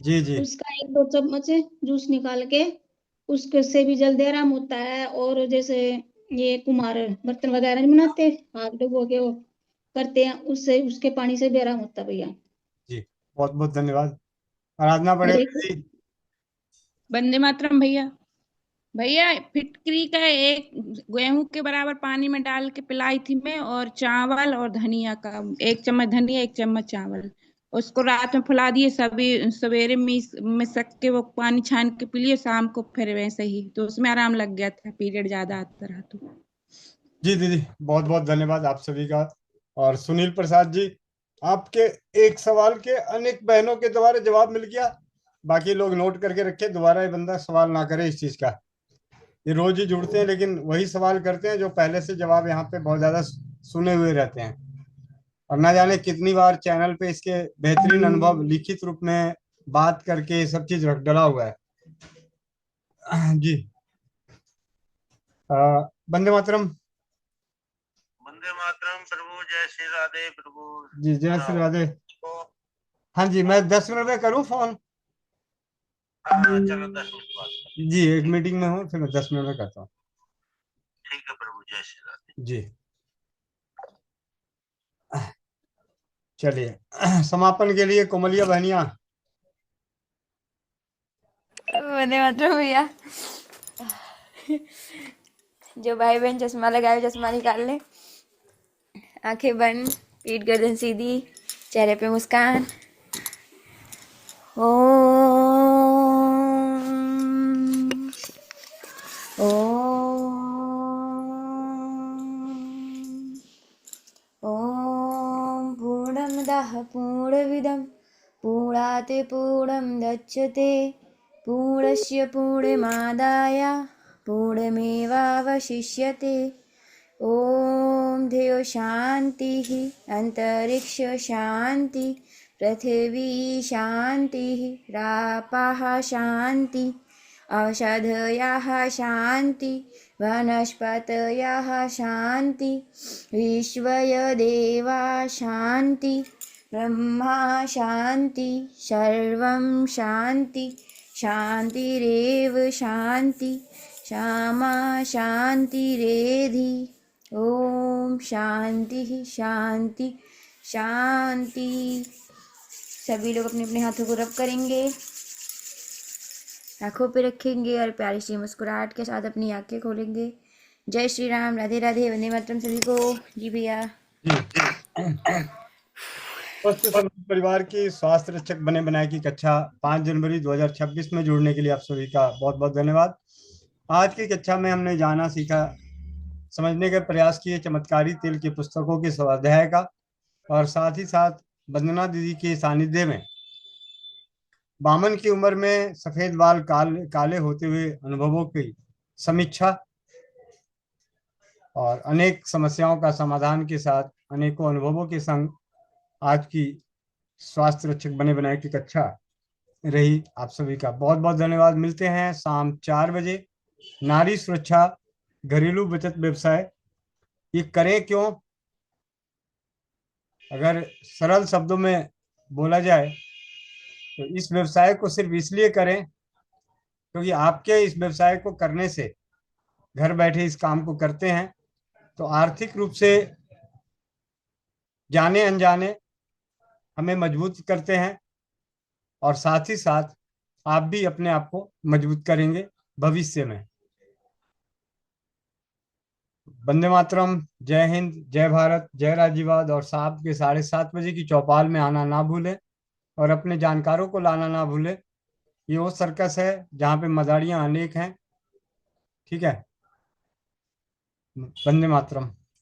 [SPEAKER 1] जी जी।
[SPEAKER 25] उसका 1-2 चम्मच जूस निकाल के उसके से भी जल्दी आराम होता है। और जैसे ये कुम्हार बर्तन वगैरह नहीं बनाते, हाथ डुबो के वो करते हैं, उससे उसके पानी से भी आराम होता है भैया।
[SPEAKER 1] जी बहुत बहुत धन्यवाद। आराधना
[SPEAKER 25] और
[SPEAKER 1] पड़ेगा
[SPEAKER 25] एक
[SPEAKER 1] दीदी।
[SPEAKER 26] वंदे मातरम भैया। भैया फिटकरी का एक गेहूं के बराबर पानी में डाल के पिलाई थी मैं, और चावल और धनिया का 1 चम्मच धनिया 1 चम्मच चावल, उसको रात में फुला दिए, सभी सवेरे मिसक के वो पानी छान के पी लिए, शाम को फिर वैसे ही, तो उसमें आराम लग गया था, पीरियड ज्यादा आता रहा तो।
[SPEAKER 1] जी दीदी, बहुत बहुत धन्यवाद आप सभी का। और सुनील प्रसाद जी, आपके एक सवाल के अनेक बहनों के द्वारा जवाब मिल गया। बाकी लोग नोट करके रखे, दोबारा ये बंदा सवाल ना करे इस चीज का। ये रोज ही जुड़ते हैं लेकिन वही सवाल करते हैं जो पहले से जवाब यहाँ पे बहुत ज्यादा सुने हुए रहते हैं। और ना जाने कितनी बार चैनल पे इसके बेहतरीन अनुभव लिखित रूप में बात करके ये सब चीज रख डला हुआ है। जी, वंदे मातरम।
[SPEAKER 9] वंदे मातरम प्रभु, जय श्री राधे प्रभु।
[SPEAKER 1] जी जय श्री राधे। हाँ जी, मैं 10 मिनट में करूँ फोन?
[SPEAKER 9] चलो 10 मिनट बाद।
[SPEAKER 1] जी, एक मीटिंग में हूँ, फिर मैं 10 मिनट में करता हूँ।
[SPEAKER 9] ठीक है प्रभु, जय श्री राधे।
[SPEAKER 1] जी चलिए, समापन के लिए कोमलिया बहनिया।
[SPEAKER 10] वंदे मातरम भैया। जो भाई बहन चश्मा लगाए चश्मा निकाल ले, आंखें बंद, पीठ गर्दन सीधी, चेहरे पे मुस्कान। ओम पूर्णमदः पूर्णमिदं पूर्णात् पूर्णमुदच्यते पूर्णस्य पूर्णमादाय पूर्णमेवावशिष्यते। ओम देव शांति, अंतरिक्ष शांति, पृथिवी शांति, रापाः शांति, औषधयः शांति, वनस्पतयः शांति, विश्वय देवा शांति, ब्रह्मा शांति, सर्वं शांति, शांतिरेव शांति, श्यामा शांतिरेधि। ओम शांति शांति शांति। सभी लोग अपने अपने हाथों को रब करेंगे, आंखों पे रखेंगे और प्यारी सी मुस्कुराहट के साथ अपनी आंखें खोलेंगे। जय श्री राम, राधे राधे, वंदे मातरम सभी को। जी भैया।
[SPEAKER 1] स्वस्थ समृद्ध परिवार की स्वास्थ्य रक्षक बने बनाए की कक्षा 5 जनवरी 2026 में जुड़ने के लिए आप सभी का बहुत बहुत धन्यवाद। आज की कक्षा में हमने जाना, सीखा, समझने का प्रयास किए चमत्कारी तेल की पुस्तकों के स्वाध्याय का, और साथ ही साथ वंदना दीदी के सानिध्य में बामन की उम्र में सफेद बाल काले होते हुए अनुभवों की समीक्षा और अनेक समस्याओं का समाधान के साथ अनेकों अनुभवों के संग आज की स्वास्थ्य रक्षक बने बनाए की कक्षा रही। आप सभी का बहुत बहुत धन्यवाद। मिलते हैं शाम 4 बजे। नारी सुरक्षा घरेलू बचत व्यवसाय, ये करें क्यों? अगर सरल शब्दों में बोला जाए तो इस व्यवसाय को सिर्फ इसलिए करें क्योंकि आपके इस व्यवसाय को करने से, घर बैठे इस काम को करते हैं तो आर्थिक रूप से जाने अनजाने हमें मजबूत करते हैं, और साथ ही साथ आप भी अपने आप को मजबूत करेंगे भविष्य में। वंदे मातरम, जय हिंद, जय भारत, जय राज्यवाद। और शाम के 7:30 बजे की चौपाल में आना ना भूलें और अपने जानकारों को लाना ना भूलें। ये वो सर्कस है जहाँ पे मदारियाँ अनेक हैं। ठीक है, वंदे मातरम।